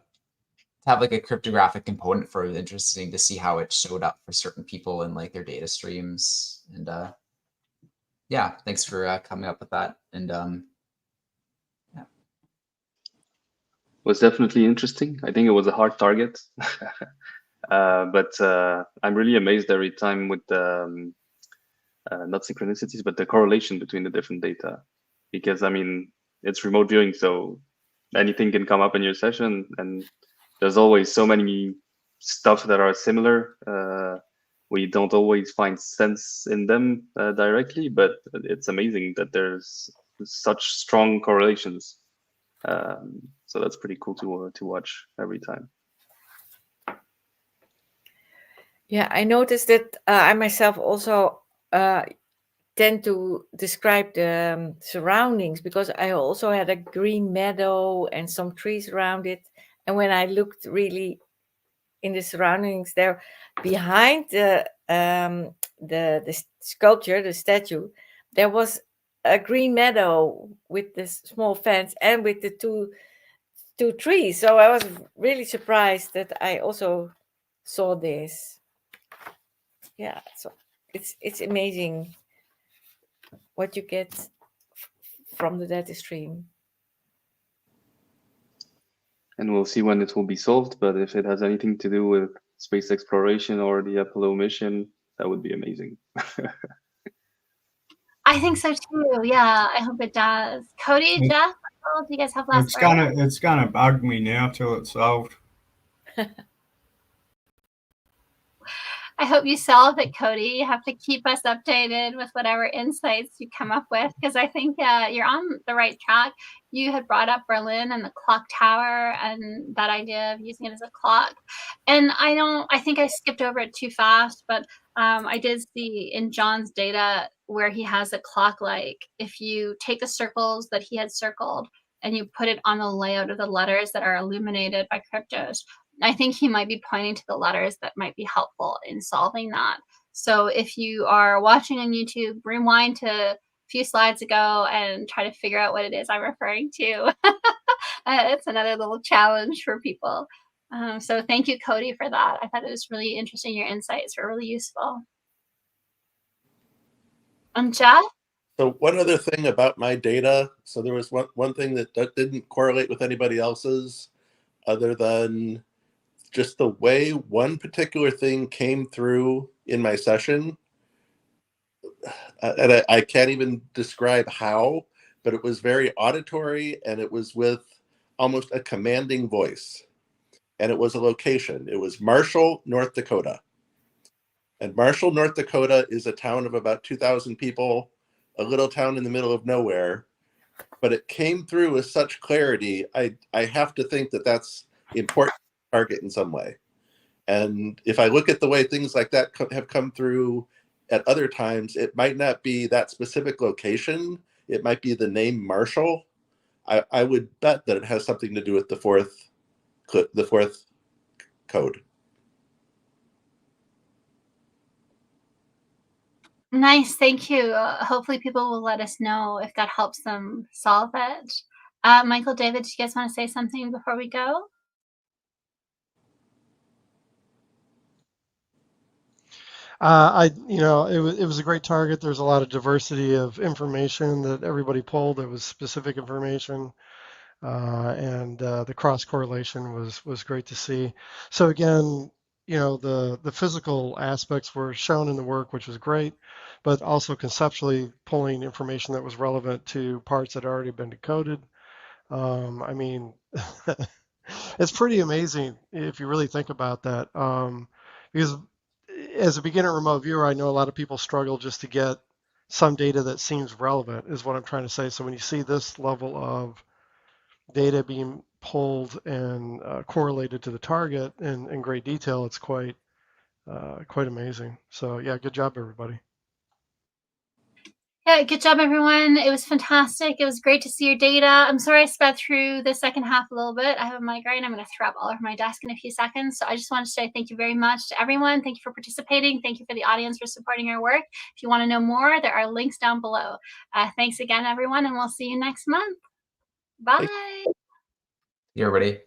have like a cryptographic component for it, interesting to see how it showed up for certain people in like their data streams. And yeah, thanks for coming up with that. And yeah. It was definitely interesting. I think it was a hard target. But I'm really amazed every time with the, not synchronicities, but the correlation between the different data. Because I mean, it's remote viewing, so anything can come up in your session, and there's always so many stuff that are similar. We don't always find sense in them directly, but it's amazing that there's such strong correlations. So that's pretty cool to watch every time. Yeah, I noticed that I myself also tend to describe the surroundings, because I also had a green meadow and some trees around it. And when I looked really in the surroundings there, behind the sculpture, the statue, there was a green meadow with this small fence and with the two trees. So I was really surprised that I also saw this. Yeah, so it's amazing what you get from the data stream. And we'll see when it will be solved, but if it has anything to do with space exploration or the Apollo mission, that would be amazing. I think so too. Yeah, I hope it does. Cody, Jeff, do you guys have last words? It's gonna bug me now till it's solved. I hope you solve it, Cody. You have to keep us updated with whatever insights you come up with, because I think you're on the right track. You had brought up Berlin and the clock tower and that idea of using it as a clock. And I think I skipped over it too fast, but I did see in John's data where he has a clock, like if you take the circles that he had circled and you put it on the layout of the letters that are illuminated by Kryptos, I think he might be pointing to the letters that might be helpful in solving that. So if you are watching on YouTube, rewind to a few slides ago and try to figure out what it is I'm referring to. It's another little challenge for people. So thank you, Cody, for that. I thought it was really interesting. Your insights were really useful. Jeff? So one other thing about my data. So there was one thing that didn't correlate with anybody else's, other than just the way one particular thing came through in my session. And I can't even describe how, but it was very auditory, and it was with almost a commanding voice. And it was a location. It was Marshall, North Dakota. And Marshall, North Dakota is a town of about 2,000 people, a little town in the middle of nowhere. But it came through with such clarity. I have to think that that's important target in some way. And if I look at the way things like that have come through at other times, it might not be that specific location. It might be the name Marshall. I would bet that it has something to do with the fourth code. Nice, thank you. Hopefully people will let us know if that helps them solve it. Michael, David, do you guys want to say something before we go? It was a great target. There's a lot of diversity of information that everybody pulled. It was specific information, and the cross correlation was great to see. So again, the physical aspects were shown in the work, which was great, but also conceptually pulling information that was relevant to parts that had already been decoded. I mean, it's pretty amazing if you really think about that. Because as a beginner remote viewer, I know a lot of people struggle just to get some data that seems relevant, is what I'm trying to say. So when you see this level of data being pulled and correlated to the target in great detail, it's quite amazing. So yeah, good job, everybody. Yeah, good job, everyone. It was fantastic. It was great to see your data. I'm sorry I sped through the second half a little bit. I have a migraine. I'm going to throw up all over my desk in a few seconds. So I just want to say thank you very much to everyone. Thank you for participating. Thank you for the audience for supporting our work. If you want to know more, there are links down below. Thanks again, everyone, and we'll see you next month. Bye. Hey, everybody.